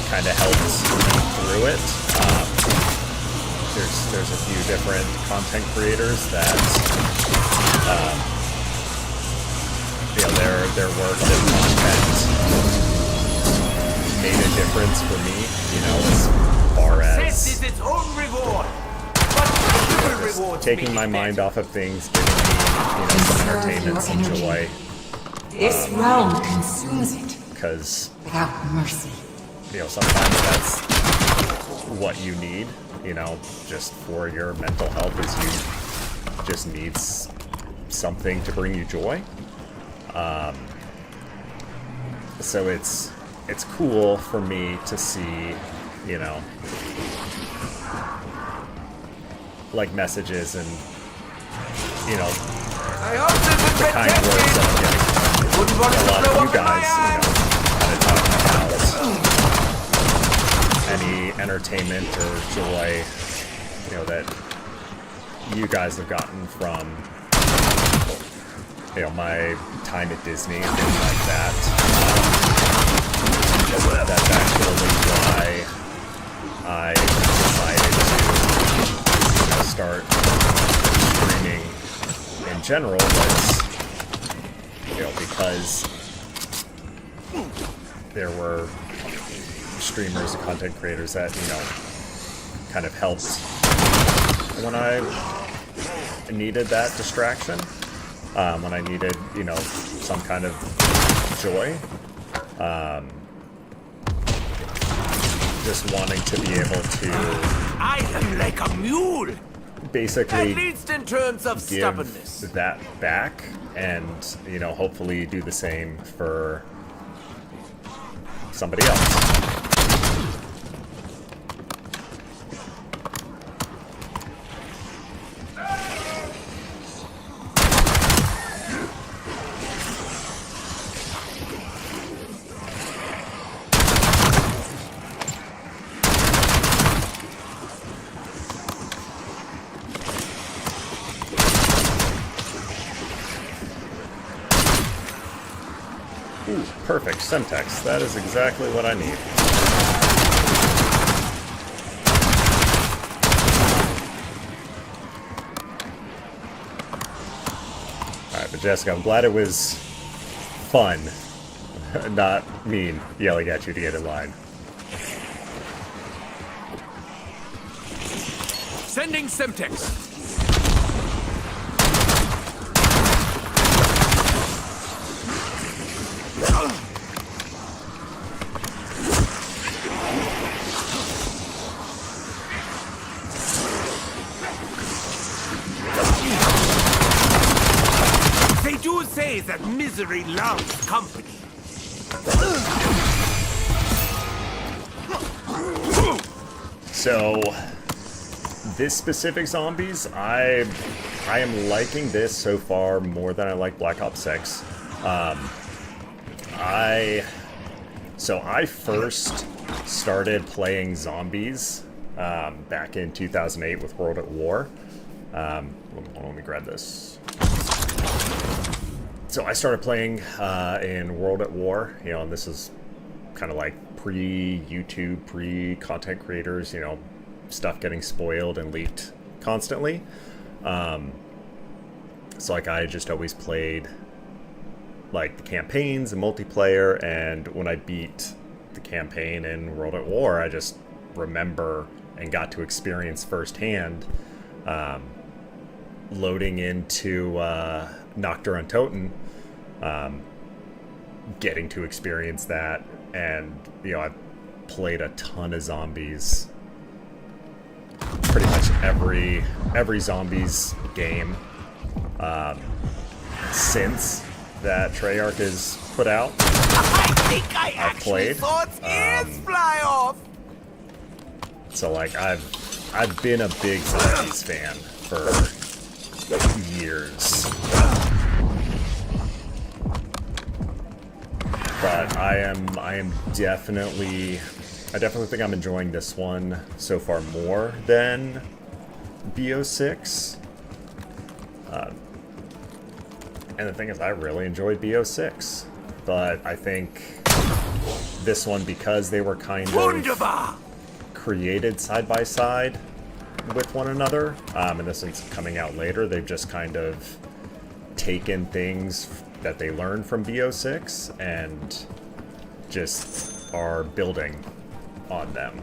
kind of helped me through it, there's a few different content creators that their work and content made a difference for me, as far Success as is its own reward. But little rewards taking my mind off of things, giving me some entertainment, some joy, This realm consumes it because without mercy. sometimes that's what you need, just for your mental health, is you just need something to bring you joy. So it's cool for me to see, messages and, I hope this is the kind words that I'm getting from Wouldn't want a it to lot blow of you up in my guys, eyes. kind of talking about any entertainment or joy, that you guys have gotten from, my time at Disney and things like that. That's actually why I decided to start streaming in general, was, because because there were streamers and content creators that, you know, kind of helped when I needed that distraction, when I needed, you know, some kind of joy. Just wanting to be able to I am like a mule, basically at least in terms of give stubbornness. that back and, you know, hopefully do the same for somebody else. Ooh, perfect. Semtex. That is exactly what I need. Alright, but Jessica, I'm glad it was fun, not mean, yelling at you to get in line. Sending Semtex. They do say that misery loves company. So, this specific zombies, I am liking this so far more than I like Black Ops 6. I first started playing zombies back in 2008 with World at War. Hold on, let me grab this. So I started playing in World at War, you know, and this is kind of like pre-YouTube, pre-content creators, you know, stuff getting spoiled and leaked constantly. So like I just always played like the campaigns and multiplayer, and when I beat the campaign in World at War, I just remember and got to experience firsthand loading into Nocturne Toten, getting to experience that, and you know, I've played a ton of zombies, pretty much every zombies game since that Treyarch has put out. I think I actually played, saw its ears fly off. So like I've been a big zombies fan for years. But I definitely think I'm enjoying this one so far more than BO6. And the thing is, I really enjoyed BO6, but I think this one, because they were kind of Wunderbar. created side by side with one another, and this one's coming out later, they've just kind of taken things that they learned from BO6 and just are building on them.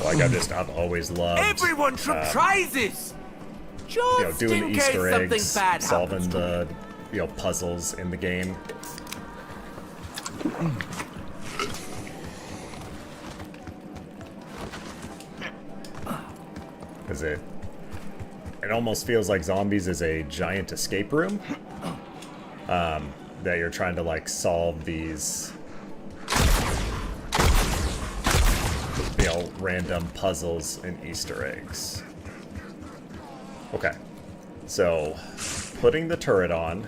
Like I've always loved Everyone should try this. Just you know, doing in the case Easter something eggs, bad solving happens. the puzzles in the game. Because it almost feels like zombies is a giant escape room that you're trying to like solve these, you know, random puzzles and Easter eggs. Okay, so putting the turret on.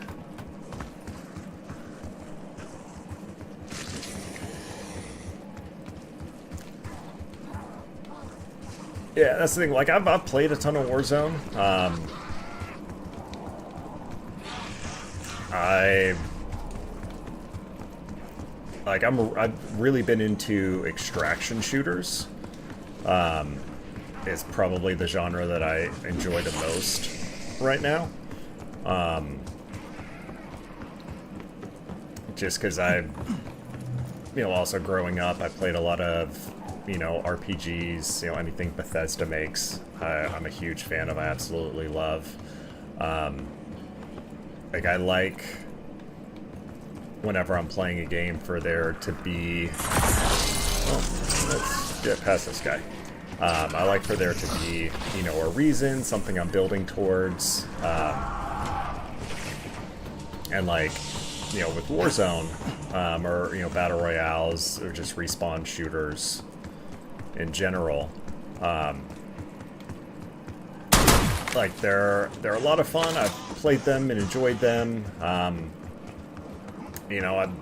Yeah, that's the thing. Like, I've played a ton of Warzone. I've really been into extraction shooters. is probably the genre that I enjoy the most right now. Just because also growing up, I played a lot of, RPGs, anything Bethesda makes. I'm a huge fan of, I absolutely love. I like whenever I'm playing a game for there to be, let's get past this guy. I like for there to be, a reason, something I'm building towards, and with Warzone, or, Battle Royales, or just respawn shooters in general, they're a lot of fun. I've played them and enjoyed them. I've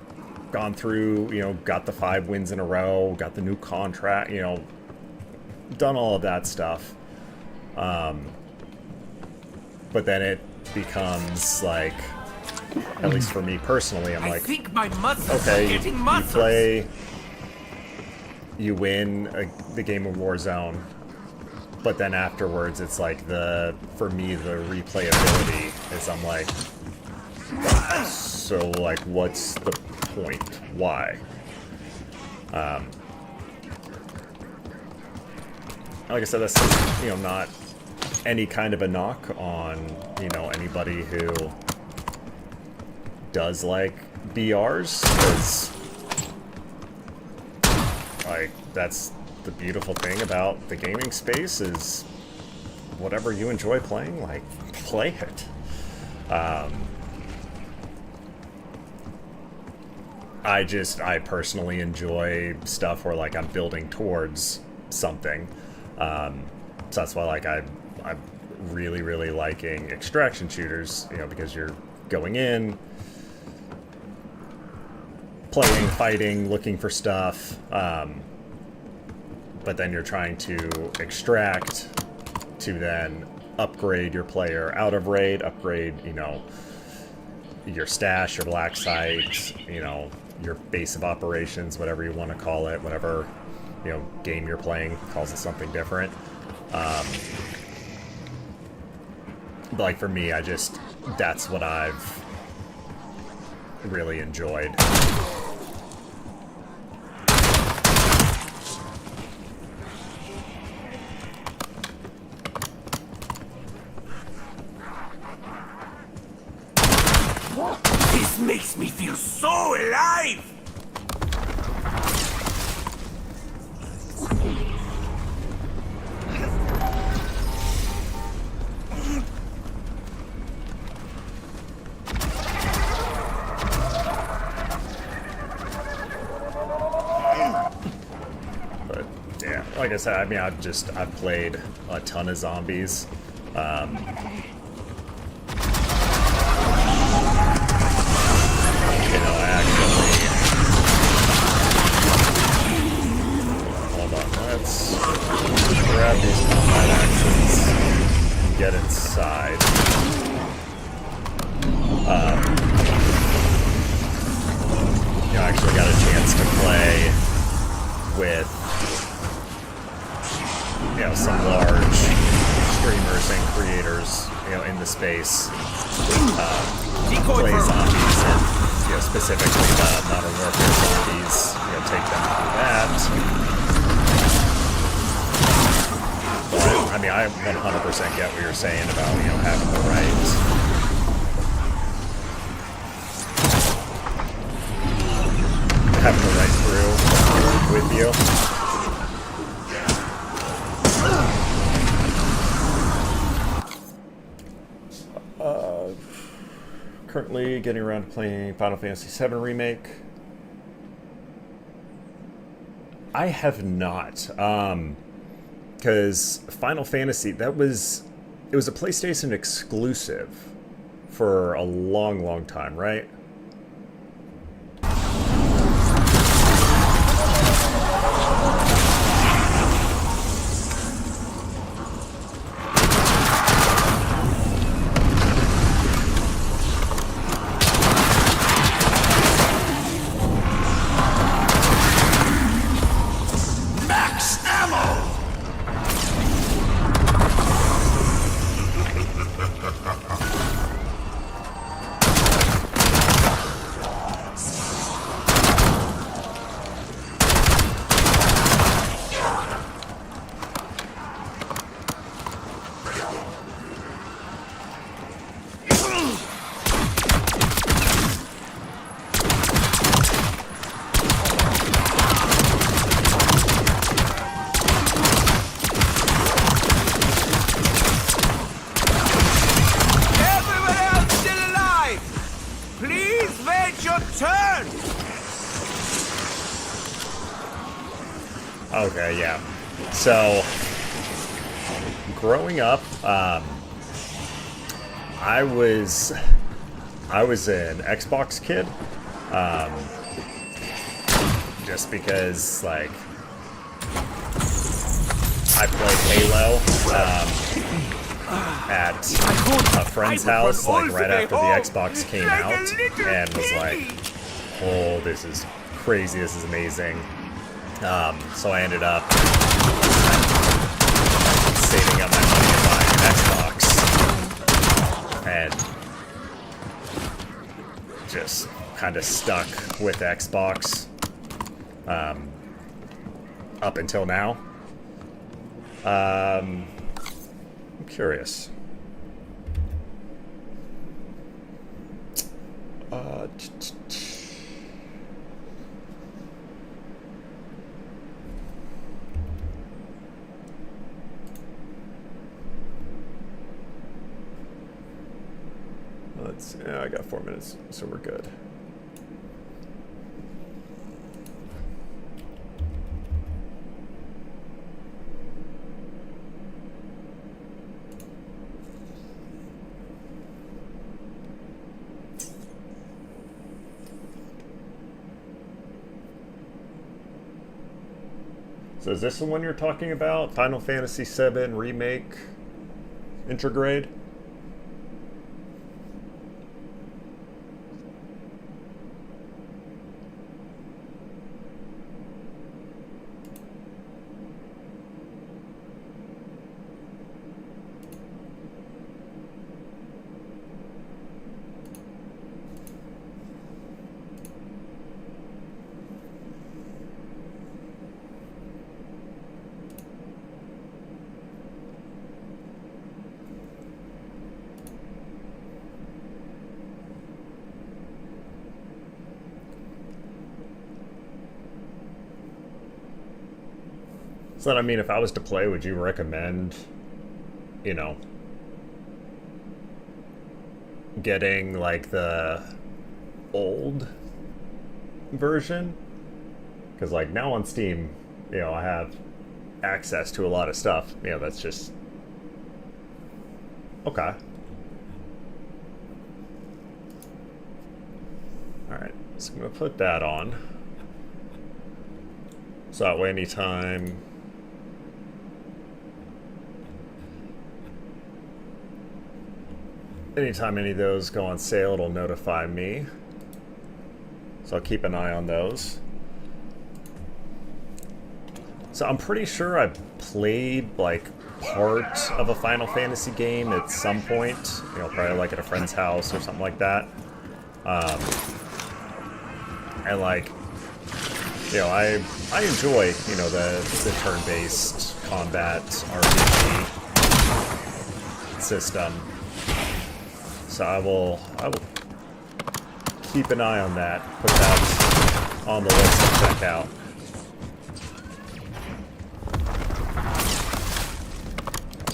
gone through, got the 5 wins in a row, got the new contract, done all of that stuff. But then it becomes at least for me personally, I think my muscles are okay, getting you muscles. play, you win the game of Warzone, but then afterwards it's for me, the replayability is so what's the point? Why? Like I said, that's not any kind of a knock on anybody who does BRs, because that's the beautiful thing about the gaming space is whatever you enjoy playing, play it. I personally enjoy stuff where I'm building towards something. So that's why I'm really, really liking extraction shooters, because you're going in, playing, fighting, looking for stuff, but then you're trying to extract to then upgrade your player out of raid, upgrade, your stash, your black site, your base of operations, whatever you want to call it, whatever, game you're playing calls it something different. But for me, that's what I've really enjoyed. This makes me feel so alive! But yeah, like I said, I've played a ton of zombies. Let's grab these combat axes and get inside. I actually got a chance to play with some large streamers and creators in the space play zombies, and specifically Modern Warfare zombies, take them through that. But, I 100% get what you're saying about, having the right, crew with you. Currently getting around to playing Final Fantasy VII Remake. I have not. Because Final Fantasy, it was a PlayStation exclusive for a long, long time, right? Max ammo! Okay, yeah. So, growing up, I was an Xbox kid, just because like I played Halo at a friend's house like right after the Xbox came out, and was like, "Oh, this is crazy! This is amazing." So I ended up saving up my money and buying an Xbox, and just kind of stuck with Xbox up until now. I'm curious. Yeah, I got 4 minutes, so we're good. So is this the one you're talking about? Final Fantasy VII Remake Intergrade? So, I mean, if I was to play, would you recommend, you know, getting, like, the old version? Because, like, now on Steam, you know, I have access to a lot of stuff. You know, that's just... Okay. Alright, so I'm going to put that on. So that way anytime any of those go on sale, it'll notify me. So I'll keep an eye on those. So I'm pretty sure I played like part of a Final Fantasy game at some point. You know, probably like at a friend's house or something like that. And like, you know, I enjoy, you know, the turn-based combat RPG system. So I will keep an eye on that. Put that on the list to check out.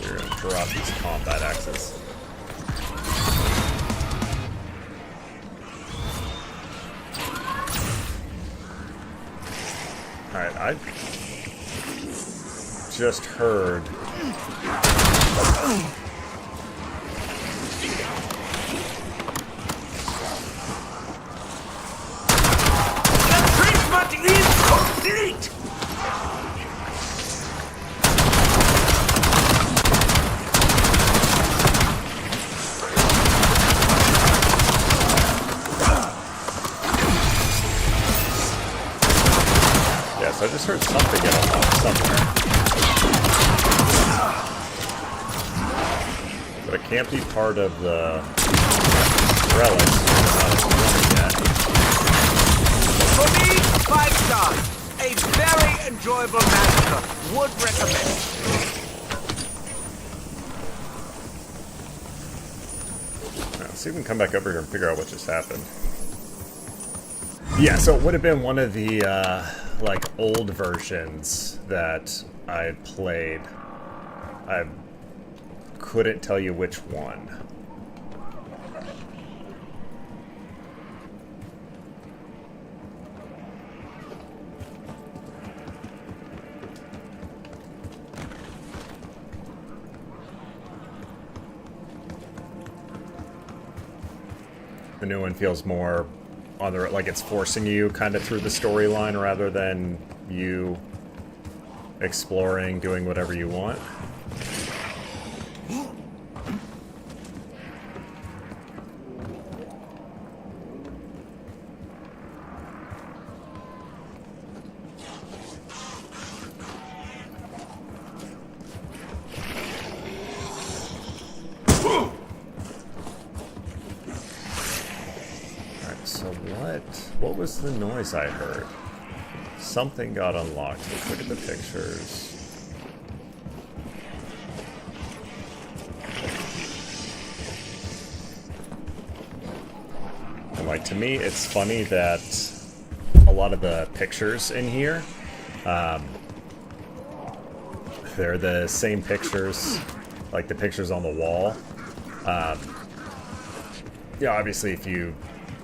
We're gonna drop these combat axes. Alright, I just heard... I just heard something get unlocked somewhere. But it can't be part of the relics. Yet. For me, 5 stars. A very enjoyable massacre. Would recommend. Let's see if we can come back over here and figure out what just happened. Yeah, so it would have been one of the like old versions that I played. I couldn't tell you which one. The new one feels more on the, like it's forcing you kind of through the storyline rather than you exploring, doing whatever you want. What was the noise I heard? Something got unlocked. Let's look at the pictures. And like, to me, it's funny that a lot of the pictures in here, they're the same pictures, like the pictures on the wall. Yeah, obviously if you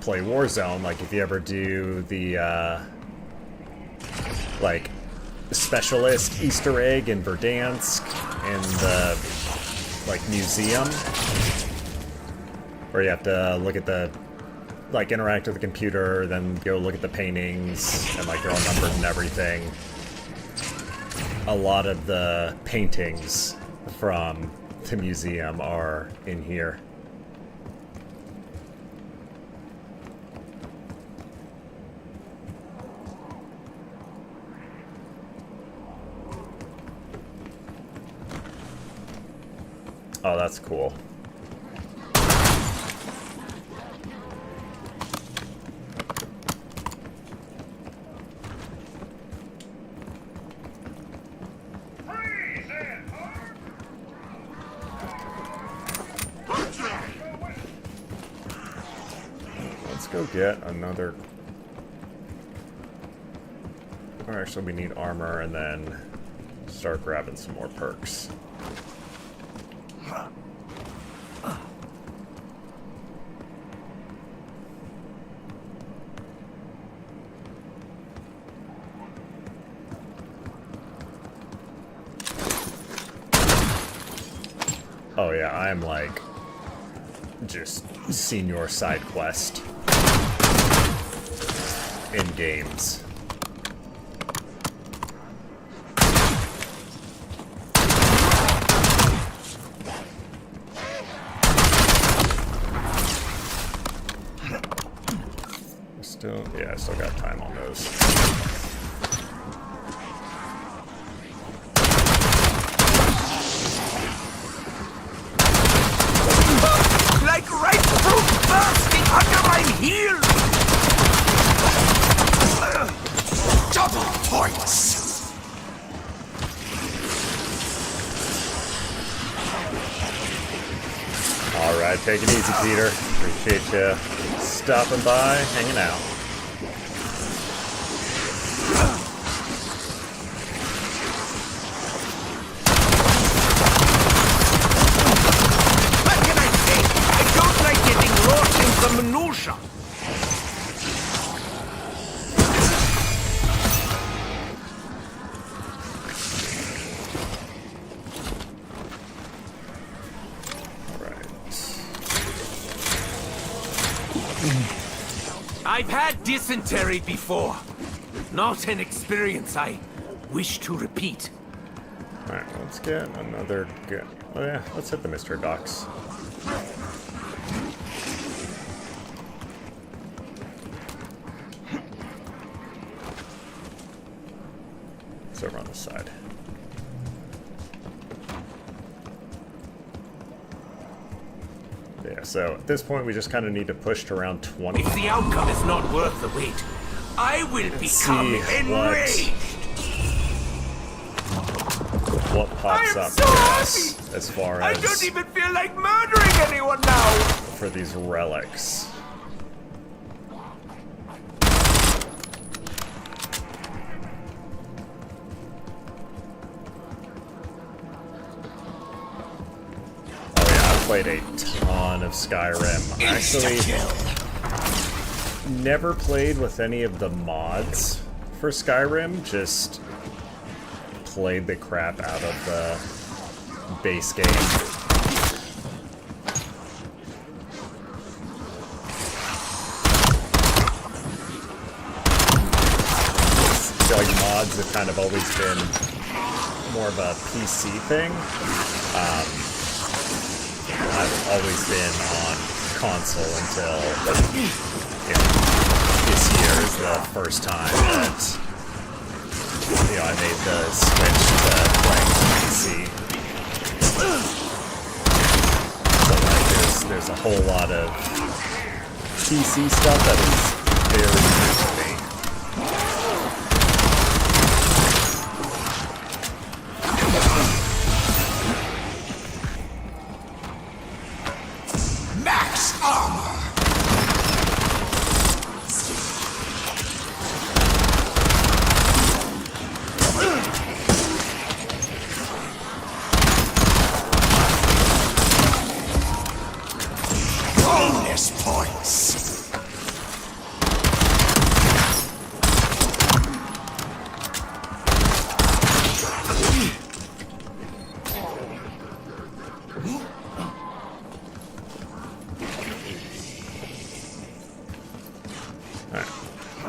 play Warzone, like if you ever do the like specialist Easter egg in Verdansk in the like museum, where you have to look at the, like, interact with the computer, then go look at the paintings, and like they're all numbered and everything. A lot of the paintings from the museum are in here. Oh, that's cool. Let's go get another... Or actually, we need armor and then start grabbing some more perks. Oh yeah, I'm like just senior side quest in games. Yeah, I still got time on those. Like ripe fruit bursting under my heel! Double points! Alright, take it easy, Peter. Appreciate you stopping by, hanging out. What can I say? I don't like getting lost in the minutiae. I've had dysentery before. Not an experience I wish to repeat. Alright, let's get another good... Oh yeah, let's hit the mystery box. It's over on the side. Yeah, so at this point we just kind of need to push to around 20. If the outcome is not worth the wait, I will become enraged. What pops I am up so for happy. us as far I as don't even feel like murdering anyone now. for these relics. Played a ton of Skyrim. Actually, never played with any of the mods for Skyrim, just played the crap out of the base game. mods have kind of always been more of a PC thing. I've always been on console until this year is the first time that I made the switch to playing PC. So like there's a whole lot of PC stuff that is very new to me. Max armor! Bonus points!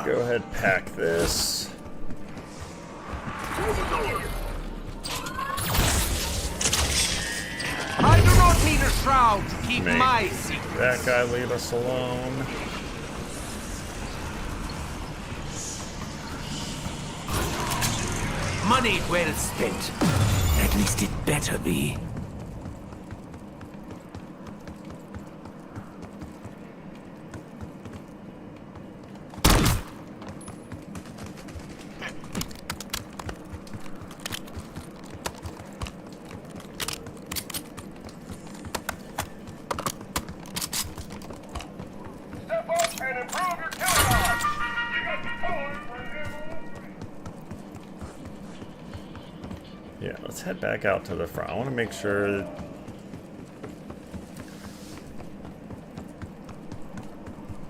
Go ahead, pack this. I do not need a shroud to keep Make my secret. that guy leave us alone. Money well spent. At least it better be. Step up and improve your kill log. You got the power for an Yeah, let's head back out to the front. I want to make sure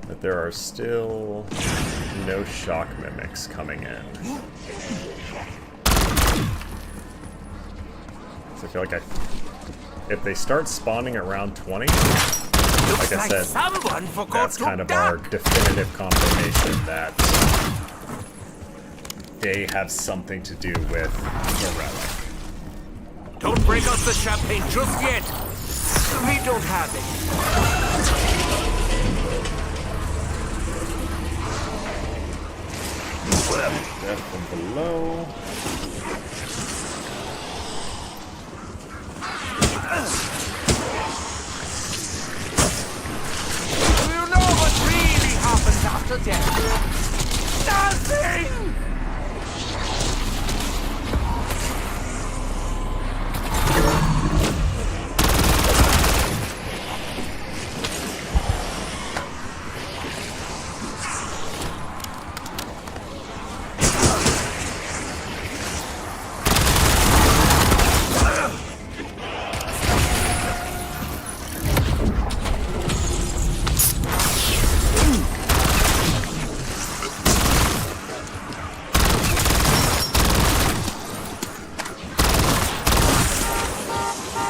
that there are still no shock mimics coming in. So I feel like if they start spawning around 20, like I said, someone forgot that's to kind of duck. our definitive confirmation that they have something to do with the relic. Don't break out the champagne just yet. We don't have it. Death from below. Do you know what really happens after death? Nothing!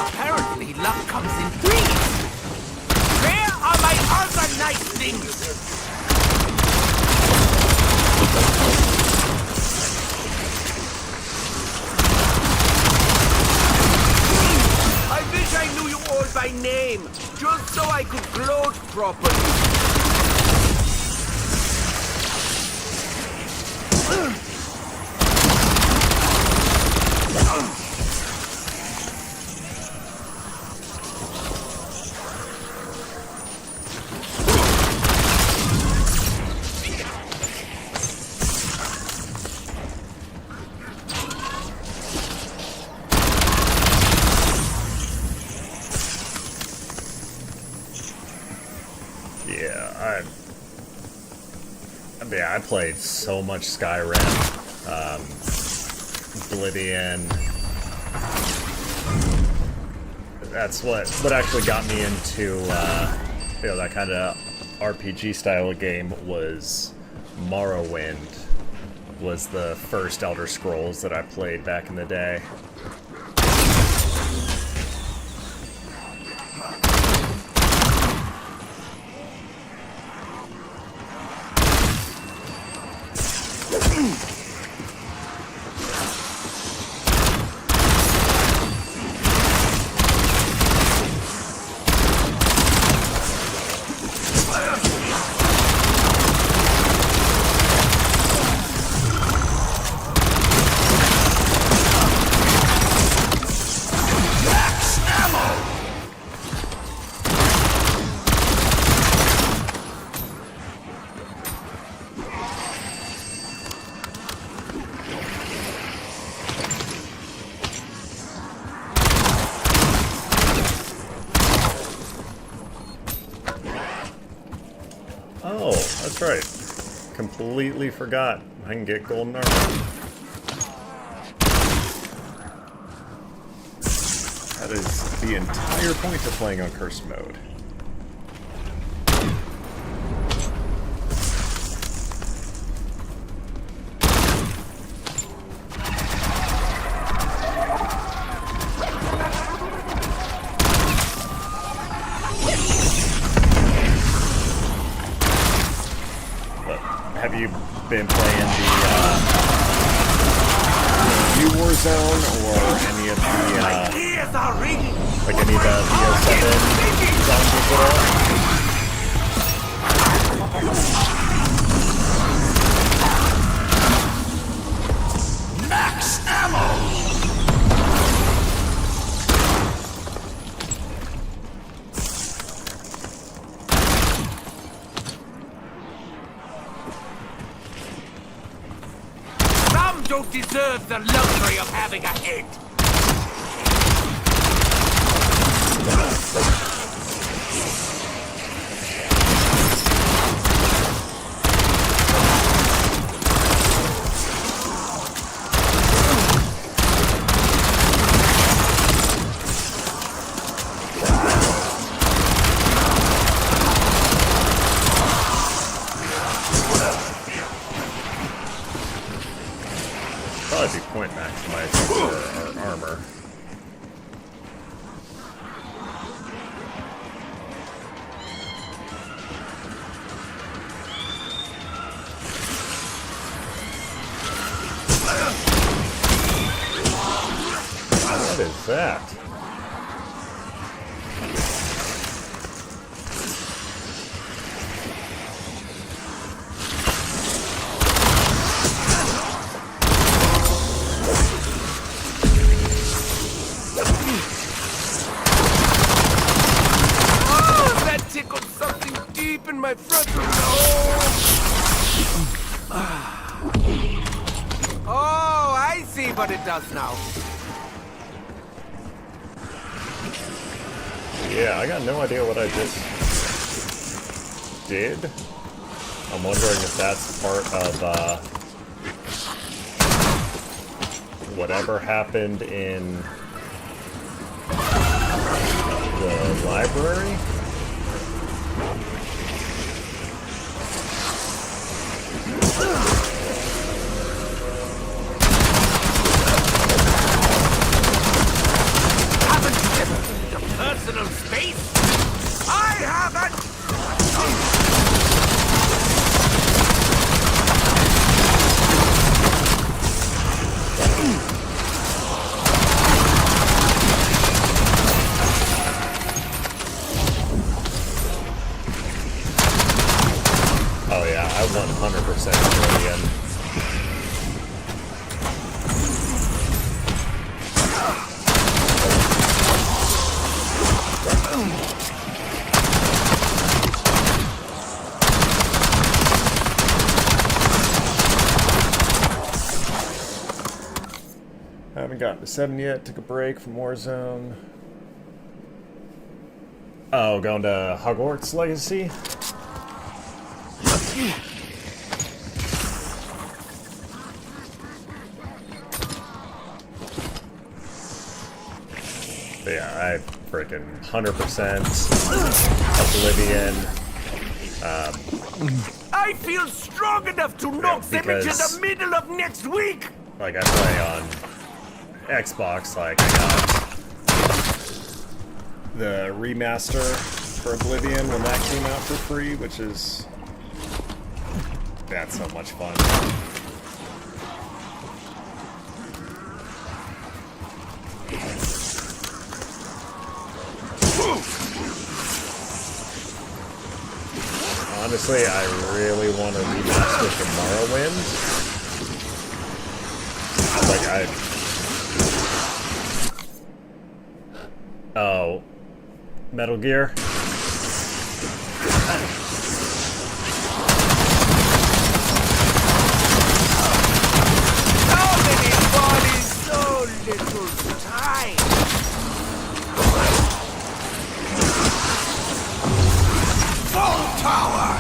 Apparently, luck comes in threes. Where are my other nice things? I wish I knew you all by name, just so I could gloat properly. Yeah, I played so much Skyrim, Oblivion. That's what actually got me into that kind of RPG style of game was Morrowind. Was the first Elder Scrolls that I played back in the day. Oh, that's right. Completely forgot I can get golden armor. That is the entire point of playing on cursed mode. Have you been playing the Warzone or any of the Ears are ringing. like any of the VO7 zombies at all? Max ammo! Some don't deserve the luxury of having a hit. Probably be point maximizing for our armor. What is that? Oh, that tickled something deep in my frontal lobe. Oh, I see what it does now. Yeah, I got no idea what I just did. I'm wondering if that's part of whatever happened in the library. Haven't you ever heard of personal space? I haven't! Oh yeah, I 100% Brilliant. I haven't gotten to 7 yet. Took a break from Warzone. Oh, going to Hogwarts Legacy? But yeah, I freaking 100% Oblivion. I feel strong enough to knock them into because- the middle of next week! Like I play on Xbox, like I got the remaster for Oblivion when that came out for free, which is that's so much fun. Honestly, I really want to remaster for Morrowind. Like, oh. Metal Gear? How many bodies, so little time? Full tower!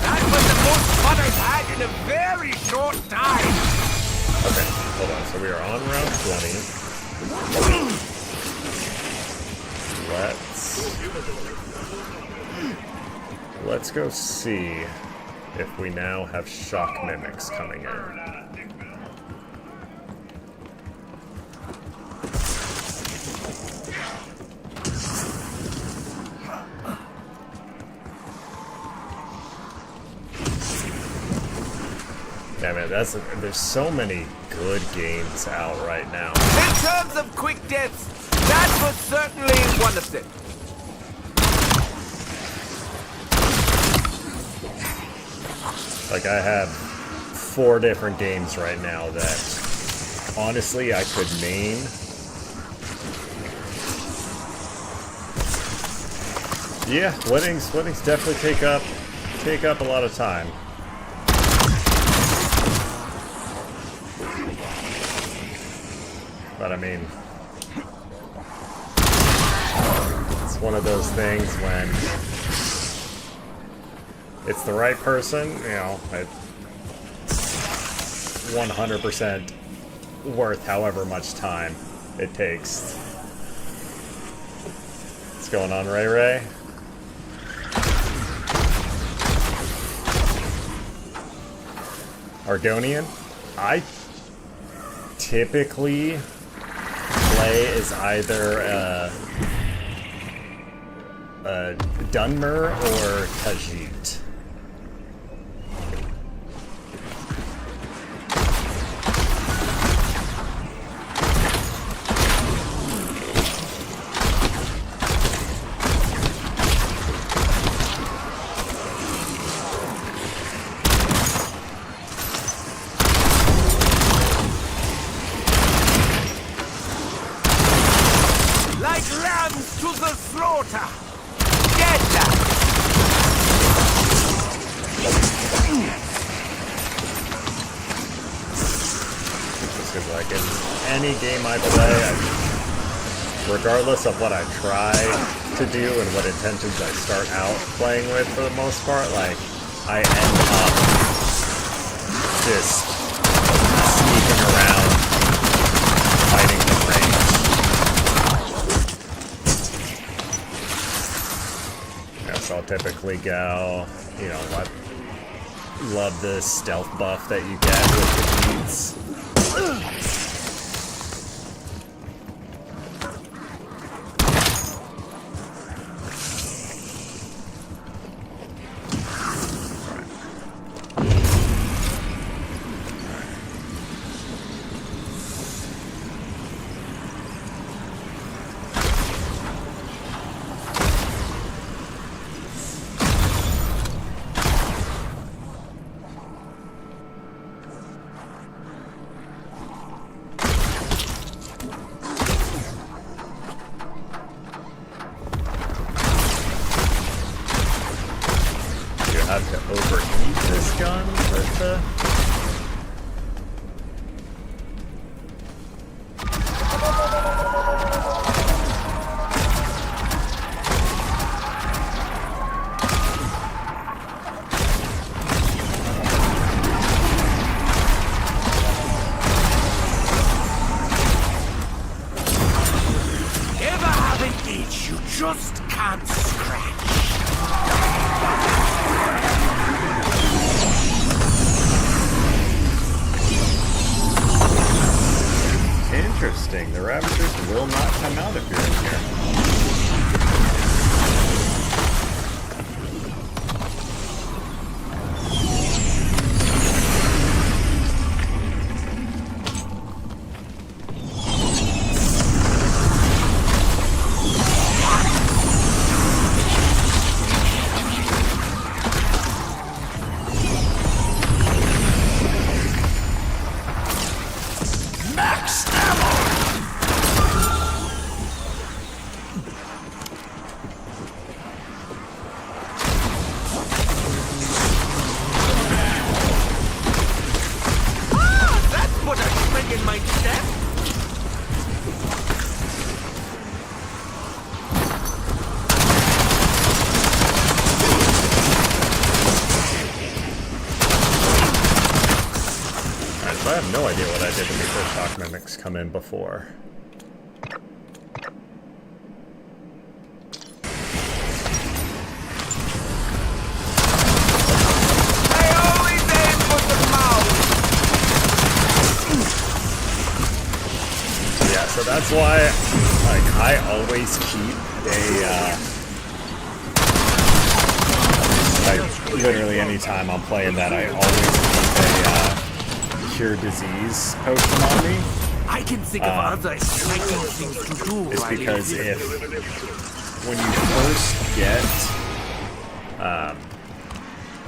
That was the most fun I've had in a very short time. Okay, hold on. So we are on round 20. Let's go see if we now have shock mimics coming in. Yeah, man, there's so many good games out right now. In terms of quick deaths, that was certainly one of them. Like, I have 4 different games right now that, honestly, I could name. Yeah, weddings definitely take up a lot of time. But I mean, it's one of those things when it's the right person, you know, it's 100% worth however much time it takes. What's going on, Ray Ray? Argonian? I typically play as either a Dunmer or Khajiit. Like lambs to the slaughter. Get that. Because like in any game I play, regardless of what I try to do and what intentions I start out playing with, for the most part, like I end up just sneaking around, fighting the range. Yeah, so I'll typically go, you know, love the stealth buff that you get with the beats. Have to overheat this gun with the... Ever have an itch you just can't scratch? Interesting. The Ravagers will not come out if you're in here. max ammo! That's what a spring in my step. I have no idea what I did when the first shock mimics come in before. I always aim for the mouth. Yeah, so that's why, like, I always keep like, literally anytime I'm playing that, I always keep a cure disease potion on me. I can think of other exciting things to do. It's while because you're here.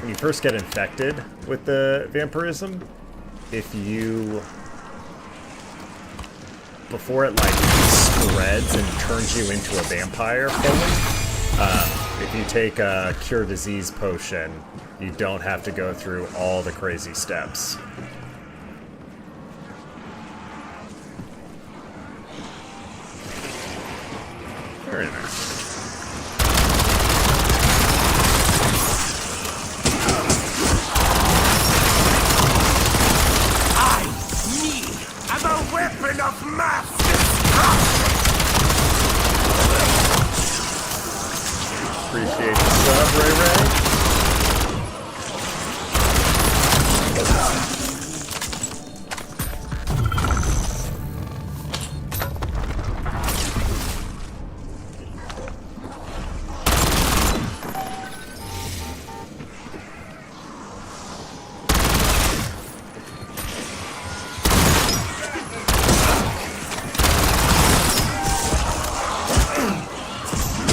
when you first get infected with the vampirism, before it like spreads and turns you into a vampire fully, if you take a cure disease potion, you don't have to go through all the crazy steps. Very nice. I'm a weapon of mass destruction! Appreciate the sub, Ray Ray.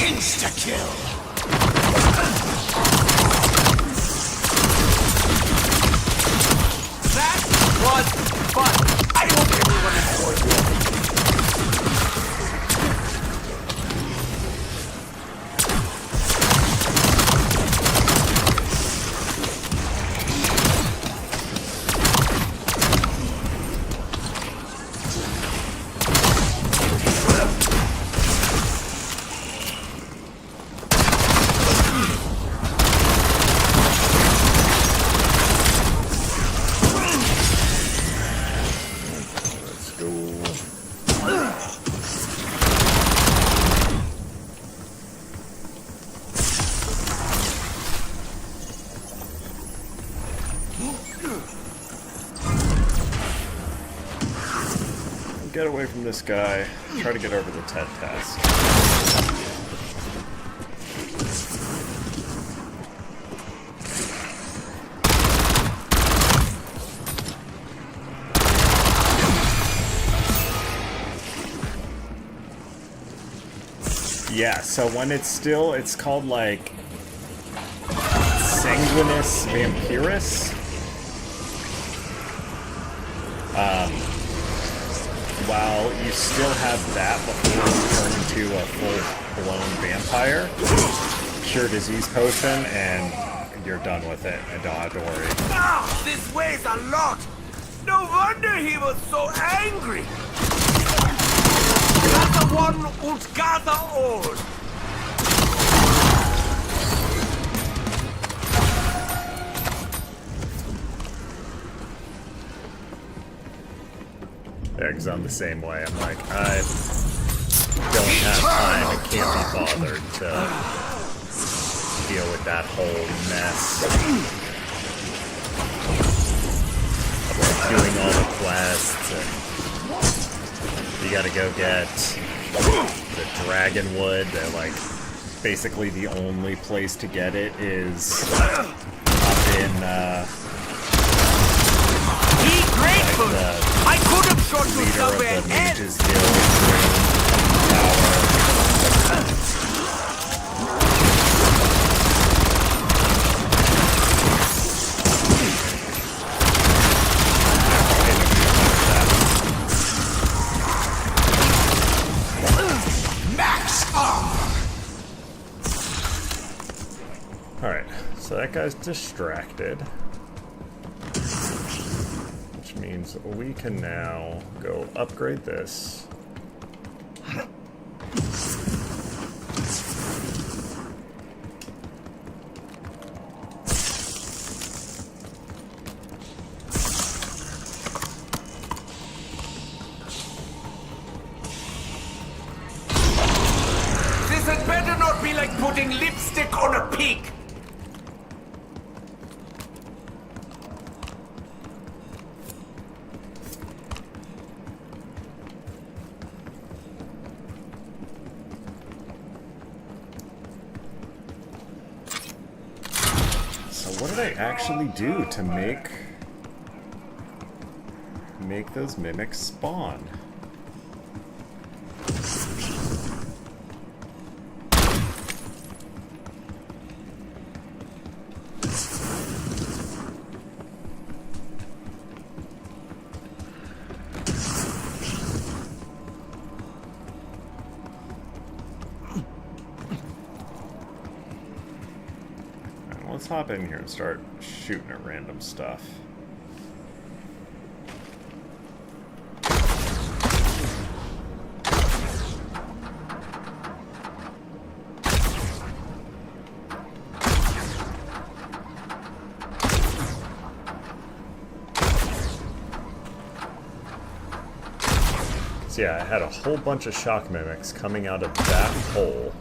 Insta-kill! That was fun! I hope everyone enjoyed it. Get away from this guy. Try to get over the TED test. Yeah, so when it's called like Sanguinus Vampirus. While you still have that before you turn into a full-blown vampire, cure disease potion, and you're done with it. I don't have to worry. Ah, this weighs a lot! No wonder he was so angry! Gather one and gather all! Yeah, because I'm the same way. I'm like, I don't have time. I can't be bothered to deal with that whole mess. Of like doing all the quests, and you gotta go get the Dragonwood. They're like, basically the only place to get it is up in, Be grateful! like I could have shot you leader of somewhere the else! Mage's Guild tower. that guy's distracted. Which means we can now go upgrade this. This had better not be like putting lipstick on a pig. So what did I actually do to make those mimics spawn? Let's hop in here and start shooting at random stuff. So yeah, I had a whole bunch of shock mimics coming out of that hole.